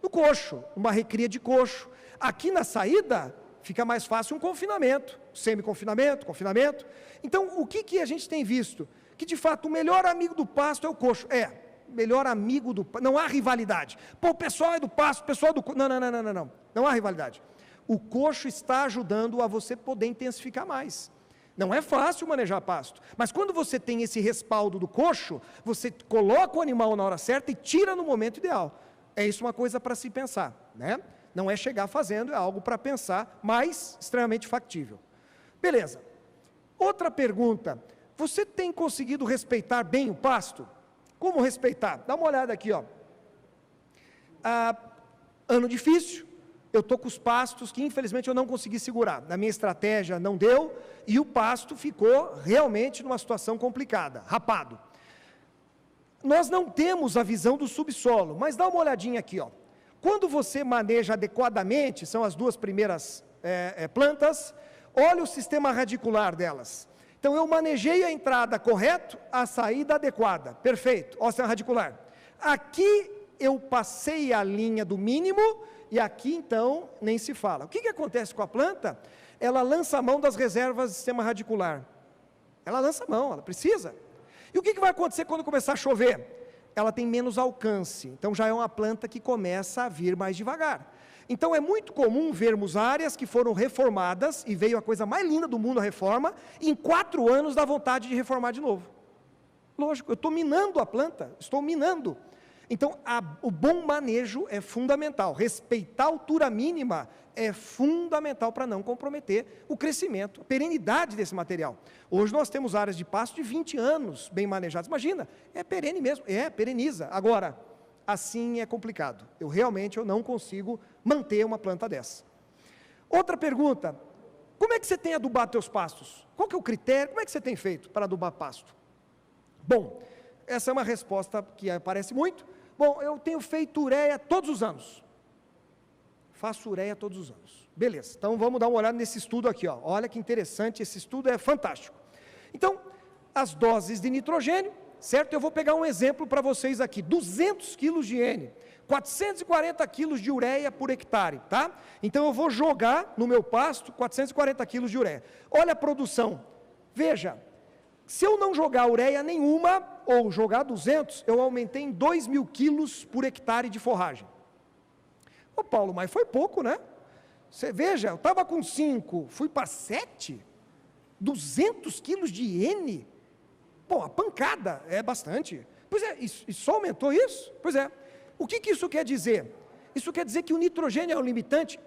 no coxo, uma recria de coxo. Aqui na saída, fica mais fácil um confinamento, semi-confinamento, confinamento. Então, o que a gente tem visto? Que, de fato, o melhor amigo do pasto é o coxo. Melhor amigo do pasto, não há rivalidade. Pô, o pessoal é do pasto, o pessoal é do coxo. Não. Não há rivalidade. O coxo está ajudando a você poder intensificar mais. Não é fácil manejar pasto, mas quando você tem esse respaldo do coxo, você coloca o animal na hora certa e tira no momento ideal. É isso uma coisa para se pensar, né? Não é chegar fazendo, é algo para pensar, mas extremamente factível. Beleza. Outra pergunta, você tem conseguido respeitar bem o pasto? Como respeitar? Dá uma olhada aqui, ó. Ano difícil, eu estou com os pastos que infelizmente eu não consegui segurar. Na minha estratégia não deu, e o pasto ficou realmente numa situação complicada, rapado. Nós não temos a visão do subsolo, mas dá uma olhadinha aqui, ó. Quando você maneja adequadamente, são as duas primeiras plantas, olha o sistema radicular delas. Então eu manejei a entrada correto, a saída adequada, perfeito, ó o sistema radicular. Aqui eu passei a linha do mínimo, e aqui então nem se fala. O que acontece com a planta? Ela lança a mão das reservas do sistema radicular. Ela lança a mão, ela precisa. E o que vai acontecer quando começar a chover? Ela tem menos alcance, então já é uma planta que começa a vir mais devagar. Então é muito comum vermos áreas que foram reformadas, e veio a coisa mais linda do mundo a reforma, e em 4 anos dá vontade de reformar de novo. Lógico, eu estou minando a planta, estou minando. Então, o bom manejo é fundamental, respeitar a altura mínima é fundamental para não comprometer o crescimento, a perenidade desse material. Hoje nós temos áreas de pasto de 20 anos bem manejadas, imagina, é perene mesmo, pereniza. Agora, assim é complicado, eu não consigo manter uma planta dessa. Outra pergunta, como é que você tem adubado teus pastos? Qual que é o critério, como é que você tem feito para adubar pasto? Bom, essa é uma resposta que aparece muito. Bom, eu tenho feito ureia todos os anos. Faço ureia todos os anos. Beleza, então vamos dar uma olhada nesse estudo aqui, ó. Olha que interessante, esse estudo é fantástico. Então, as doses de nitrogênio, certo? Eu vou pegar um exemplo para vocês aqui. 200 quilos de N, 440 quilos de ureia por hectare, tá? Então eu vou jogar no meu pasto 440 quilos de ureia. Olha a produção. Veja, se eu não jogar ureia nenhuma, ou jogar 200, eu aumentei em 2.000 quilos por hectare de forragem. Ô Paulo, mas foi pouco, né? Você veja, eu estava com 5, fui para 7, 200 quilos de N, pô, a pancada é bastante. Pois é, e só aumentou isso? Pois é. O que isso quer dizer? Isso quer dizer que o nitrogênio é um limitante?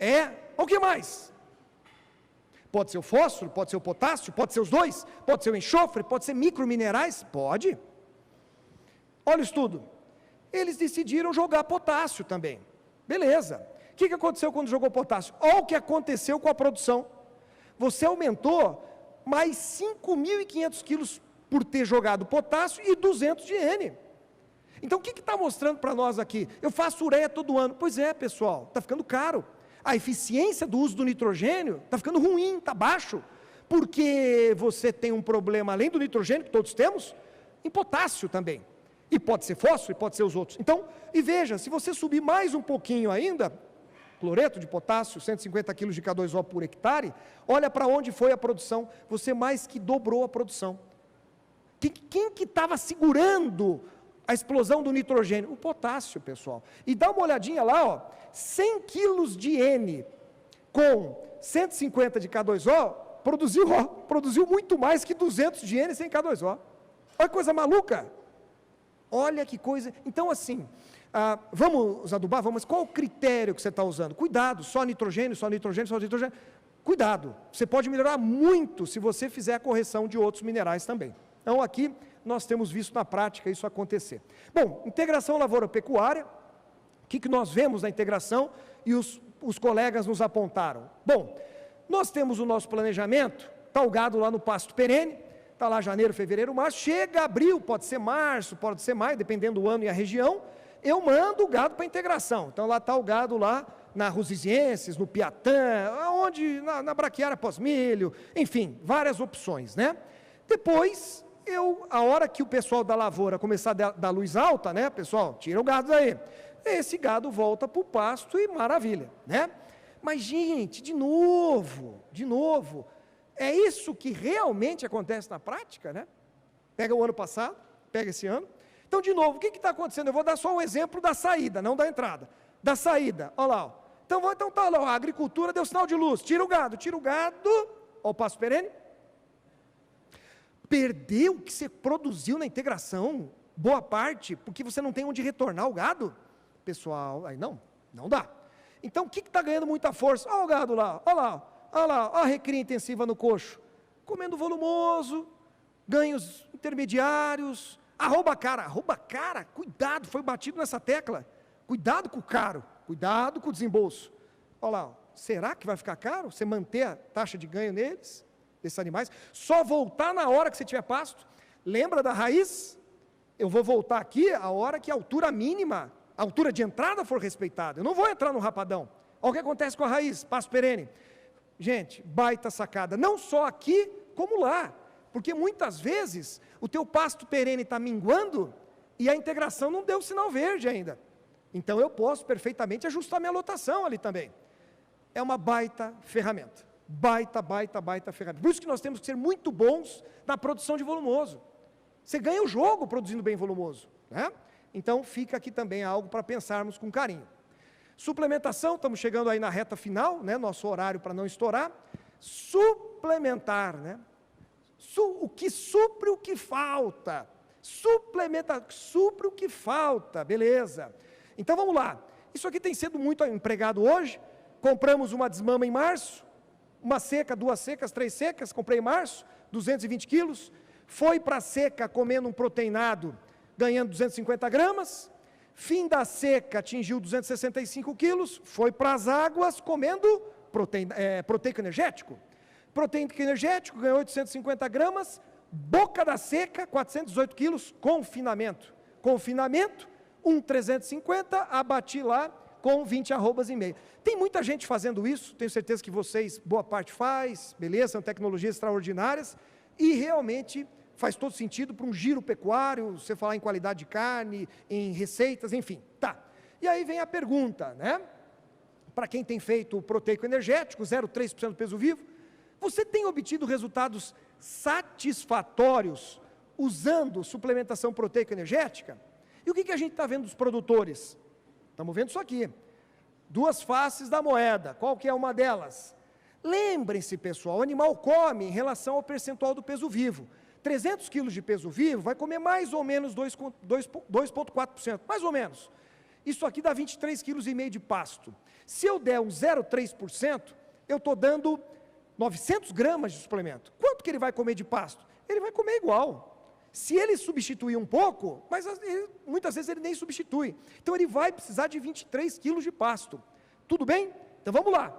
O que mais? Pode ser o fósforo, pode ser o potássio, pode ser os dois, pode ser o enxofre, pode ser microminerais? Pode. Olha o estudo. Eles decidiram jogar potássio também. Beleza. O que aconteceu quando jogou potássio? Olha o que aconteceu com a produção. Você aumentou mais 5.500 quilos por ter jogado potássio e 200 de N. Então, o que está mostrando para nós aqui? Eu faço ureia todo ano. Pois é, pessoal, está ficando caro. A eficiência do uso do nitrogênio está ficando ruim, está baixo, porque você tem um problema, além do nitrogênio, que todos temos, em potássio também. E pode ser fósforo, e pode ser os outros. Então, e veja, se você subir mais um pouquinho ainda, cloreto de potássio, 150 kg de K2O por hectare, olha para onde foi a produção, você mais que dobrou a produção. Quem que estava segurando a explosão do nitrogênio? O potássio, pessoal. E dá uma olhadinha lá, ó, 100 quilos de N com 150 de K2O, produziu muito mais que 200 de N sem K2O. Olha que coisa maluca. Olha que coisa. Então, assim, vamos adubar? Vamos, qual o critério que você está usando? Cuidado, só nitrogênio, só nitrogênio, só nitrogênio. Cuidado, você pode melhorar muito se você fizer a correção de outros minerais também. Então, aqui, nós temos visto na prática isso acontecer. Bom, integração lavoura-pecuária, o que nós vemos na integração e os colegas nos apontaram? Bom, nós temos o nosso planejamento, está o gado lá no pasto perene, está lá janeiro, fevereiro, março, chega abril, pode ser março, pode ser maio, dependendo do ano e a região, eu mando o gado para integração. Então lá está o gado lá na Rusizienses, no Piatã, onde, na braquiária pós-milho, enfim, várias opções, né? Depois, a hora que o pessoal da lavoura começar a dar luz alta, né, pessoal, tira o gado daí. Esse gado volta para o pasto e maravilha, né? Mas, gente, de novo, é isso que realmente acontece na prática, né? Pega o ano passado, pega esse ano. Então, de novo, o que está acontecendo? Eu vou dar só um exemplo da saída, não da entrada. Da saída, olha lá, ó. Então tá lá, ó, a agricultura deu sinal de luz, tira o gado, ó, o pasto perene. Perdeu o que você produziu na integração, boa parte, porque você não tem onde retornar o gado. Pessoal, aí não dá. Então, o que está ganhando muita força? Olha o gado lá, olha lá, a recria intensiva no coxo, comendo volumoso, ganhos intermediários, arroba cara, cuidado, foi batido nessa tecla, cuidado com o caro, cuidado com o desembolso. Olha lá, será que vai ficar caro você manter a taxa de ganho neles, desses animais? Só voltar na hora que você tiver pasto. Lembra da raiz? Eu vou voltar aqui a hora que a altura mínima, a altura de entrada for respeitada. Eu não vou entrar no rapadão. Olha o que acontece com a raiz, pasto perene. Gente, baita sacada, não só aqui, como lá. Porque muitas vezes o teu pasto perene está minguando e a integração não deu sinal verde ainda. Então eu posso perfeitamente ajustar minha lotação ali também. É uma baita ferramenta. Baita ferramenta. Por isso que nós temos que ser muito bons na produção de volumoso. Você ganha o jogo produzindo bem volumoso, né? Então fica aqui também algo para pensarmos com carinho. Suplementação, estamos chegando aí na reta final, né? Nosso horário para não estourar. Suplementar, né? O que supre o que falta. Supre o que falta, beleza. Então vamos lá. Isso aqui tem sido muito empregado hoje. Compramos uma desmama em março, uma seca, 2 secas, 3 secas, comprei em março, 220 quilos. Foi para a seca comendo um proteinado, ganhando 250 gramas. Fim da seca, atingiu 265 quilos, foi para as águas comendo proteico energético. Proteico energético, ganhou 850 gramas, boca da seca, 418 quilos, confinamento. Confinamento, 350, abati lá com 20 arrobas e meio. Tem muita gente fazendo isso, tenho certeza que vocês, boa parte faz, beleza, são tecnologias extraordinárias, e realmente faz todo sentido para um giro pecuário, você falar em qualidade de carne, em receitas, enfim, tá. E aí vem a pergunta, né? Para quem tem feito o proteico energético, 0,3% do peso vivo, você tem obtido resultados satisfatórios usando suplementação proteica energética? E o que a gente está vendo dos produtores? Estamos vendo isso aqui. 2 faces da moeda. Qual que é uma delas? Lembrem-se, pessoal, o animal come em relação ao percentual do peso vivo. 300 quilos de peso vivo vai comer mais ou menos 2,4%, mais ou menos. Isso aqui dá 23,5 kg de pasto. Se eu der um 0,3%, eu estou dando 900 gramas de suplemento. Quanto que ele vai comer de pasto? Ele vai comer igual. Se ele substituir um pouco, mas muitas vezes ele nem substitui. Então ele vai precisar de 23 quilos de pasto. Tudo bem? Então vamos lá.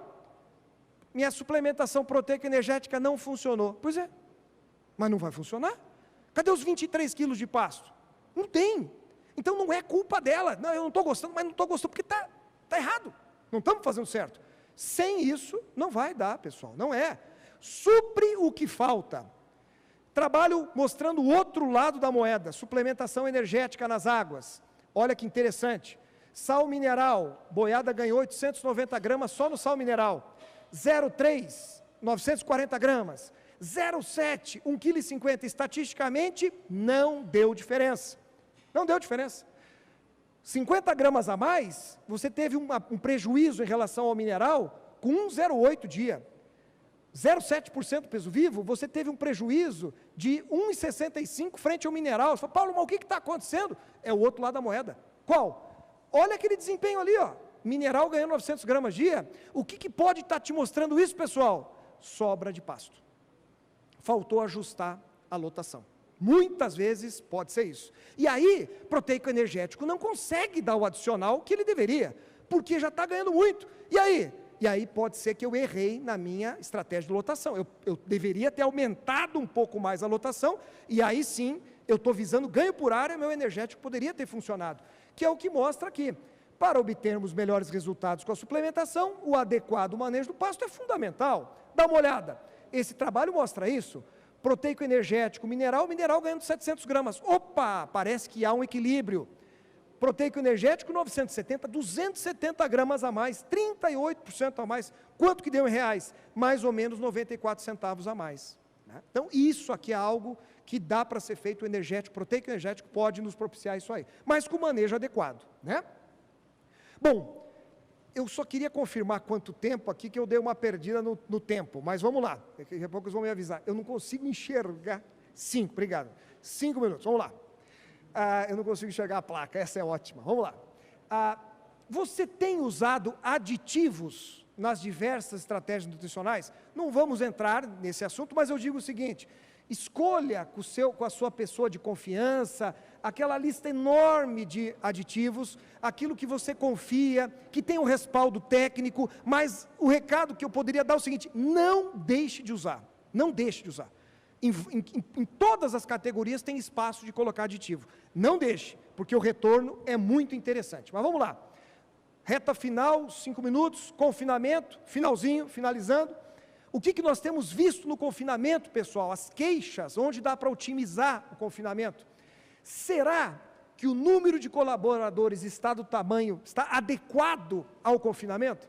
Minha suplementação proteica energética não funcionou. Pois é. Mas não vai funcionar? Cadê os 23 quilos de pasto? Não tem. Então não é culpa dela. Não, eu não estou gostando, mas não estou gostando porque está errado. Não estamos fazendo certo. Sem isso, não vai dar, pessoal. Não é. Supre o que falta. Trabalho mostrando o outro lado da moeda. Suplementação energética nas águas. Olha que interessante. Sal mineral. Boiada ganhou 890 gramas só no sal mineral. 0,3, 940 gramas. 0,7, 1,50 kg, estatisticamente, não deu diferença. Não deu diferença. 50 gramas a mais, você teve um prejuízo em relação ao mineral com 1,08 dia. 0,7% do peso vivo, você teve um prejuízo de 1,65 frente ao mineral. Você fala, Paulo, mas o que está acontecendo? É o outro lado da moeda. Qual? Olha aquele desempenho ali, ó. Mineral ganhando 900 gramas dia. O que pode estar te mostrando isso, pessoal? Sobra de pasto. Faltou ajustar a lotação. Muitas vezes pode ser isso. E aí, proteico energético não consegue dar o adicional que ele deveria, porque já está ganhando muito. E aí pode ser que eu errei na minha estratégia de lotação. Eu deveria ter aumentado um pouco mais a lotação, e aí sim, eu estou visando ganho por área, meu energético poderia ter funcionado, que é o que mostra aqui. Para obtermos melhores resultados com a suplementação, o adequado manejo do pasto é fundamental. Dá uma olhada, esse trabalho mostra isso. Proteico energético, mineral ganhando 700 gramas. Opa, parece que há um equilíbrio. Proteico energético, 970, 270 gramas a mais, 38% a mais. Quanto que deu em reais? Mais ou menos 94 centavos a mais. Né? Então, isso aqui é algo que dá para ser feito energético. Proteico energético pode nos propiciar isso aí, mas com manejo adequado. Né? Bom, eu só queria confirmar quanto tempo aqui, que eu dei uma perdida no tempo, mas vamos lá, daqui a pouco eles vão me avisar. Eu não consigo enxergar. 5, obrigado. 5 minutos, vamos lá. Eu não consigo enxergar a placa, essa é ótima. Vamos lá. Você tem usado aditivos nas diversas estratégias nutricionais? Não vamos entrar nesse assunto, mas eu digo o seguinte: escolha com a sua pessoa de confiança, aquela lista enorme de aditivos, aquilo que você confia, que tem um respaldo técnico, mas o recado que eu poderia dar é o seguinte: não deixe de usar, não deixe de usar. Em todas as categorias tem espaço de colocar aditivo, não deixe, porque o retorno é muito interessante. Mas vamos lá, reta final, 5 minutos, confinamento, finalzinho, finalizando. O que nós temos visto no confinamento, pessoal? As queixas, onde dá para otimizar o confinamento. Será que o número de colaboradores está do tamanho, está adequado ao confinamento?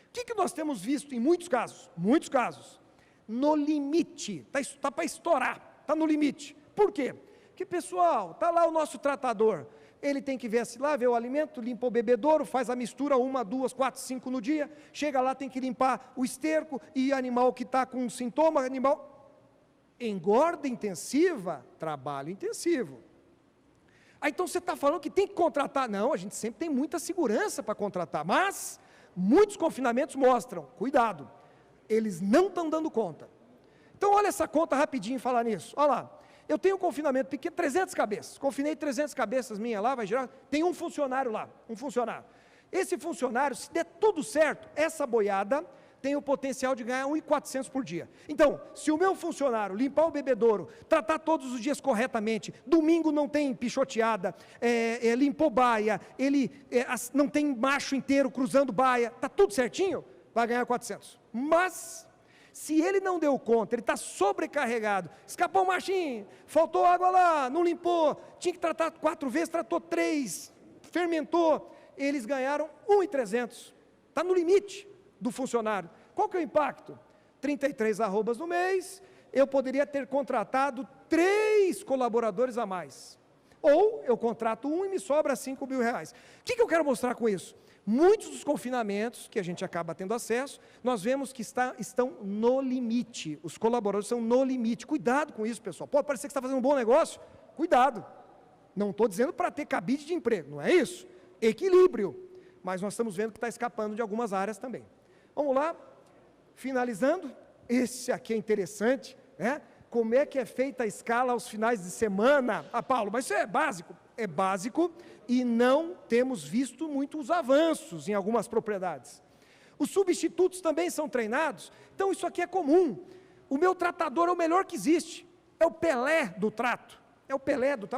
O que nós temos visto em muitos casos? No limite, está para estourar, está no limite. Por quê? Porque, pessoal, está lá o nosso tratador, ele tem que ver lá, ver o alimento, limpa o bebedouro, faz a mistura 1, 2, 4, 5 no dia, chega lá, tem que limpar o esterco, e animal que está com sintoma, engorda intensiva, trabalho intensivo. Aí então você está falando que tem que contratar? Não, a gente sempre tem muita segurança para contratar, mas muitos confinamentos mostram, cuidado, eles não estão dando conta. Então olha essa conta rapidinho falar nisso, olha lá. Eu tenho um confinamento pequeno, 300 cabeças, confinei 300 cabeças minha lá, vai girar, tem um funcionário lá, Esse funcionário, se der tudo certo, essa boiada tem o potencial de ganhar 1.400 por dia. Então, se o meu funcionário limpar o bebedouro, tratar todos os dias corretamente, domingo não tem pichoteada, limpou baia, não tem macho inteiro cruzando baia, está tudo certinho, vai ganhar 400. Mas se ele não deu conta, ele está sobrecarregado, escapou um machinho, faltou água lá, não limpou, tinha que tratar 4 vezes, tratou 3, fermentou, eles ganharam 1.300, está no limite do funcionário. Qual que é o impacto? 33 arrobas no mês, eu poderia ter contratado 3 colaboradores a mais, ou eu contrato um e me sobra R$5.000. O que eu quero mostrar com isso? Muitos dos confinamentos que a gente acaba tendo acesso, nós vemos que estão no limite, os colaboradores estão no limite. Cuidado com isso, pessoal. Pode parecer que você está fazendo um bom negócio, cuidado. Não estou dizendo para ter cabide de emprego, não é isso? Equilíbrio, mas nós estamos vendo que está escapando de algumas áreas também. Vamos lá, finalizando, esse aqui é interessante, né? Como é que é feita a escala aos finais de semana? Paulo, mas isso é básico. É básico e não temos visto muitos avanços em algumas propriedades. Os substitutos também são treinados, então isso aqui é comum. O meu tratador é o melhor que existe, é o Pelé do trato,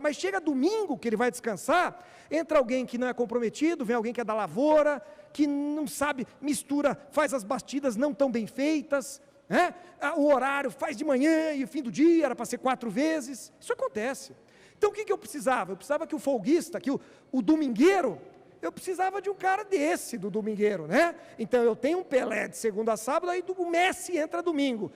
mas chega domingo que ele vai descansar, entra alguém que não é comprometido, vem alguém que é da lavoura, que não sabe, mistura, faz as batidas não tão bem feitas, né? O horário faz de manhã e o fim do dia, era para ser 4 vezes, isso acontece. Então o que eu precisava? Eu precisava que o folguista, que o domingueiro, eu precisava de um cara desse, do domingueiro, né? Então eu tenho um Pelé de segunda a sábado, aí o Messi entra domingo.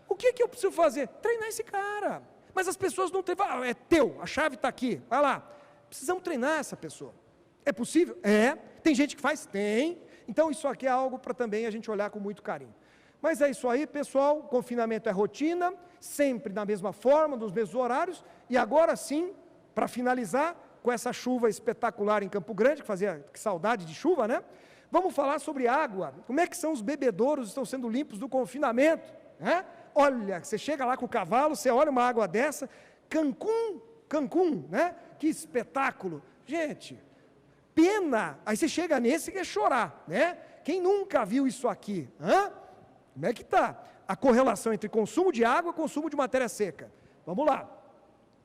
O que eu preciso fazer? Treinar esse cara. Mas as pessoas não têm, é teu, a chave está aqui, vai lá. Precisamos treinar essa pessoa. É possível? É. Tem gente que faz? Tem. Então isso aqui é algo para também a gente olhar com muito carinho. Mas é isso aí, pessoal, o confinamento é rotina, sempre da mesma forma, nos mesmos horários, e agora sim, para finalizar, com essa chuva espetacular em Campo Grande, que saudade de chuva, né? Vamos falar sobre água, como é que são os bebedouros, estão sendo limpos do confinamento, né? Olha, você chega lá com o cavalo, você olha uma água dessa, Cancún, né? Que espetáculo. Gente, pena. Aí você chega nesse e quer chorar, né? Quem nunca viu isso aqui? Como é que está a correlação entre consumo de água e consumo de matéria seca? Vamos lá.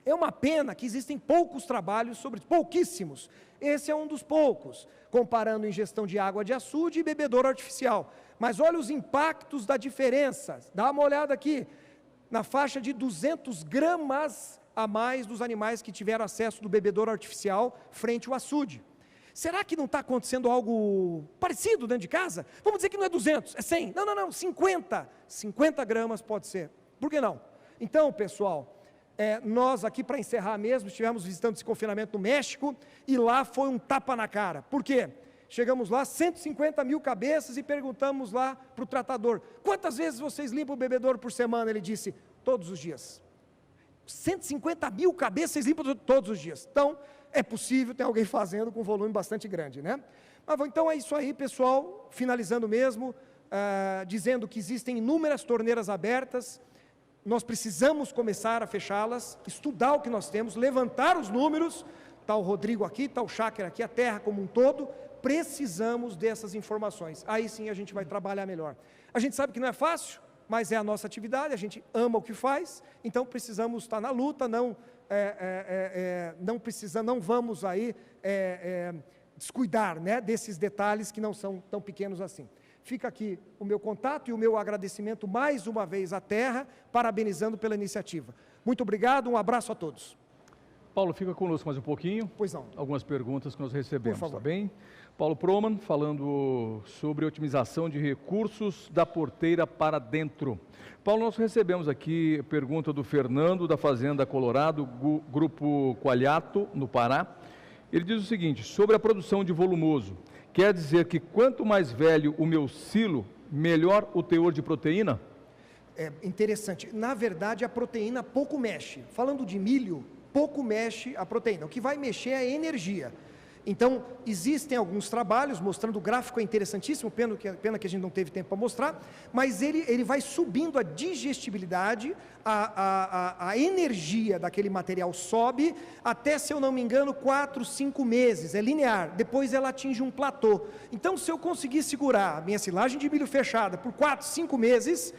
É uma pena que existem poucos trabalhos sobre isso, pouquíssimos. Esse é um dos poucos, comparando ingestão de água de açude e bebedouro artificial. Mas olha os impactos da diferença. Dá uma olhada aqui, na faixa de 200 gramas a mais dos animais que tiveram acesso do bebedouro artificial frente ao açude. Será que não está acontecendo algo parecido dentro de casa? Vamos dizer que não é 200, é 100. Não, 50. 50 gramas pode ser. Por que não? Então, pessoal, nós aqui, para encerrar mesmo, estivemos visitando esse confinamento no México, e lá foi um tapa na cara. Por quê? Chegamos lá, 150 mil cabeças, e perguntamos lá para o tratador, quantas vezes vocês limpam o bebedouro por semana? Ele disse, todos os dias. 150 mil cabeças vocês limpam todos os dias. Então, é possível, tem alguém fazendo com um volume bastante grande, né? Mas, então é isso aí, pessoal, finalizando mesmo, dizendo que existem inúmeras torneiras abertas, nós precisamos começar a fechá-las, estudar o que nós temos, levantar os números, está o Rodrigo aqui, está o Cháquer aqui, a terra como um todo, precisamos dessas informações, aí sim a gente vai trabalhar melhor. A gente sabe que não é fácil, mas é a nossa atividade, a gente ama o que faz, então precisamos estar na luta, não vamos aí descuidar, né, desses detalhes que não são tão pequenos assim. Fica aqui o meu contato e o meu agradecimento mais uma vez à Terra, parabenizando pela iniciativa. Muito obrigado, um abraço a todos. Paulo, fica conosco mais um pouquinho. Pois não. Algumas perguntas que nós recebemos, por favor. Tá bem? Paulo Proman, falando sobre a otimização de recursos da porteira para dentro. Paulo, nós recebemos aqui pergunta do Fernando, da Fazenda Colorado, Grupo Qualiato, no Pará. Ele diz o seguinte, sobre a produção de volumoso, quer dizer que quanto mais velho o meu silo, melhor o teor de proteína? É interessante. Na verdade, a proteína pouco mexe. Falando de milho, pouco mexe a proteína. O que vai mexer é a energia. Então, existem alguns trabalhos mostrando, o gráfico é interessantíssimo, pena que a gente não teve tempo para mostrar, mas ele vai subindo a digestibilidade, a energia daquele material sobe, até, se eu não me engano, 4, 5 meses, é linear, depois ela atinge um platô. Então, se eu conseguir segurar a minha silagem de milho fechada por 4, 5 meses,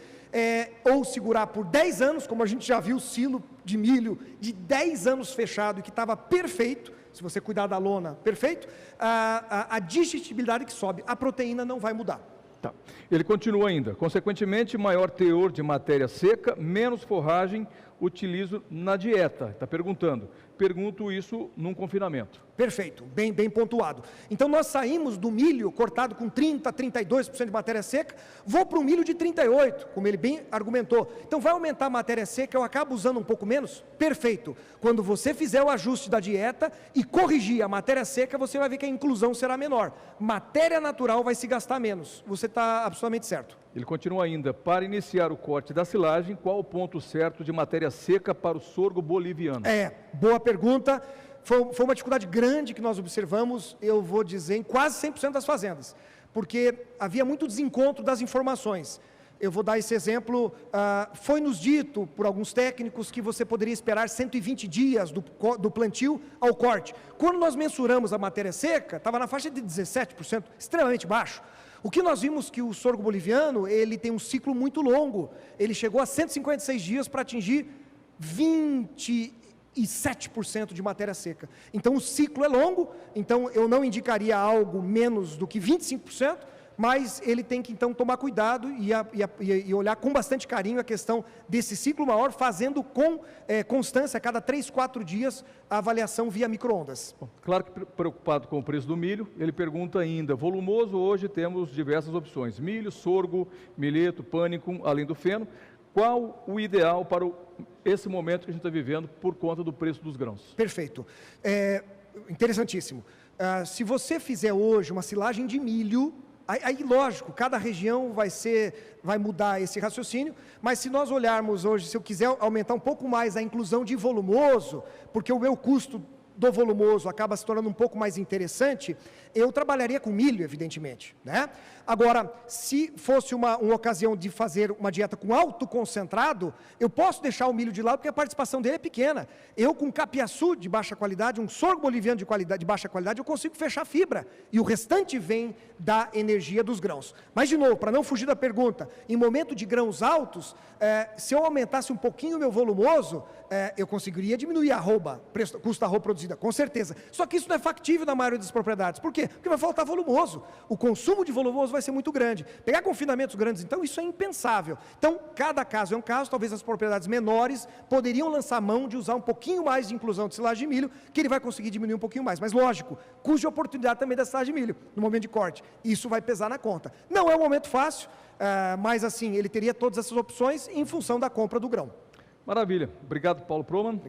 ou segurar por 10 anos, como a gente já viu o silo de milho de 10 anos fechado, que estava perfeito, se você cuidar da lona, perfeito, a digestibilidade que sobe, a proteína não vai mudar. Tá. Ele continua ainda, consequentemente, maior teor de matéria seca, menos forragem utilizo na dieta. Está perguntando. Pergunto isso num confinamento. Perfeito, bem pontuado. Então nós saímos do milho cortado com 30%, 32% de matéria seca, vou para o milho de 38%, como ele bem argumentou. Então vai aumentar a matéria seca, eu acabo usando um pouco menos? Perfeito. Quando você fizer o ajuste da dieta e corrigir a matéria seca, você vai ver que a inclusão será menor. Matéria natural vai se gastar menos. Você está absolutamente certo. Ele continua ainda, para iniciar o corte da silagem, qual o ponto certo de matéria seca para o sorgo boliviano? Boa pergunta. Foi uma dificuldade grande que nós observamos, eu vou dizer, em quase 100% das fazendas, porque havia muito desencontro das informações. Eu vou dar esse exemplo, foi nos dito por alguns técnicos que você poderia esperar 120 dias do plantio ao corte. Quando nós mensuramos a matéria seca, estava na faixa de 17%, extremamente baixo. O que nós vimos que o sorgo boliviano, ele tem um ciclo muito longo, ele chegou a 156 dias para atingir 27% de matéria seca. Então o ciclo é longo, então eu não indicaria algo menos do que 25%, mas ele tem que então tomar cuidado e olhar com bastante carinho a questão desse ciclo maior, fazendo com constância, a cada 3, 4 dias, a avaliação via micro-ondas. Claro que preocupado com o preço do milho, ele pergunta ainda, volumoso, hoje temos diversas opções, milho, sorgo, milheto, pânico, além do feno, qual o ideal para esse momento que a gente está vivendo por conta do preço dos grãos? Perfeito. Interessantíssimo. Se você fizer hoje uma silagem de milho, aí lógico, cada região vai mudar esse raciocínio, mas se nós olharmos hoje, se eu quiser aumentar um pouco mais a inclusão de volumoso, porque o meu custo do volumoso acaba se tornando um pouco mais interessante, eu trabalharia com milho, evidentemente, né? Agora, se fosse uma ocasião de fazer uma dieta com alto concentrado, eu posso deixar o milho de lado porque a participação dele é pequena. Eu, com capiaçu de baixa qualidade, um sorgo boliviano de baixa qualidade, eu consigo fechar a fibra. E o restante vem da energia dos grãos. Mas, de novo, para não fugir da pergunta, em momento de grãos altos, se eu aumentasse um pouquinho o meu volumoso, eu conseguiria diminuir a arroba, custo da arroba produzida, com certeza. Só que isso não é factível na maioria das propriedades. Por quê? Porque vai faltar volumoso. O consumo de volumoso vai ser muito grande. Pegar confinamentos grandes, então, isso é impensável. Então, cada caso é um caso. Talvez as propriedades menores poderiam lançar mão de usar um pouquinho mais de inclusão de silagem de milho, que ele vai conseguir diminuir um pouquinho mais. Mas, lógico, custo de oportunidade também da silagem de milho, no momento de corte. Isso vai pesar na conta. Não é um momento fácil, mas, assim, ele teria todas essas opções em função da compra do grão. Maravilha. Obrigado, Paulo Proman.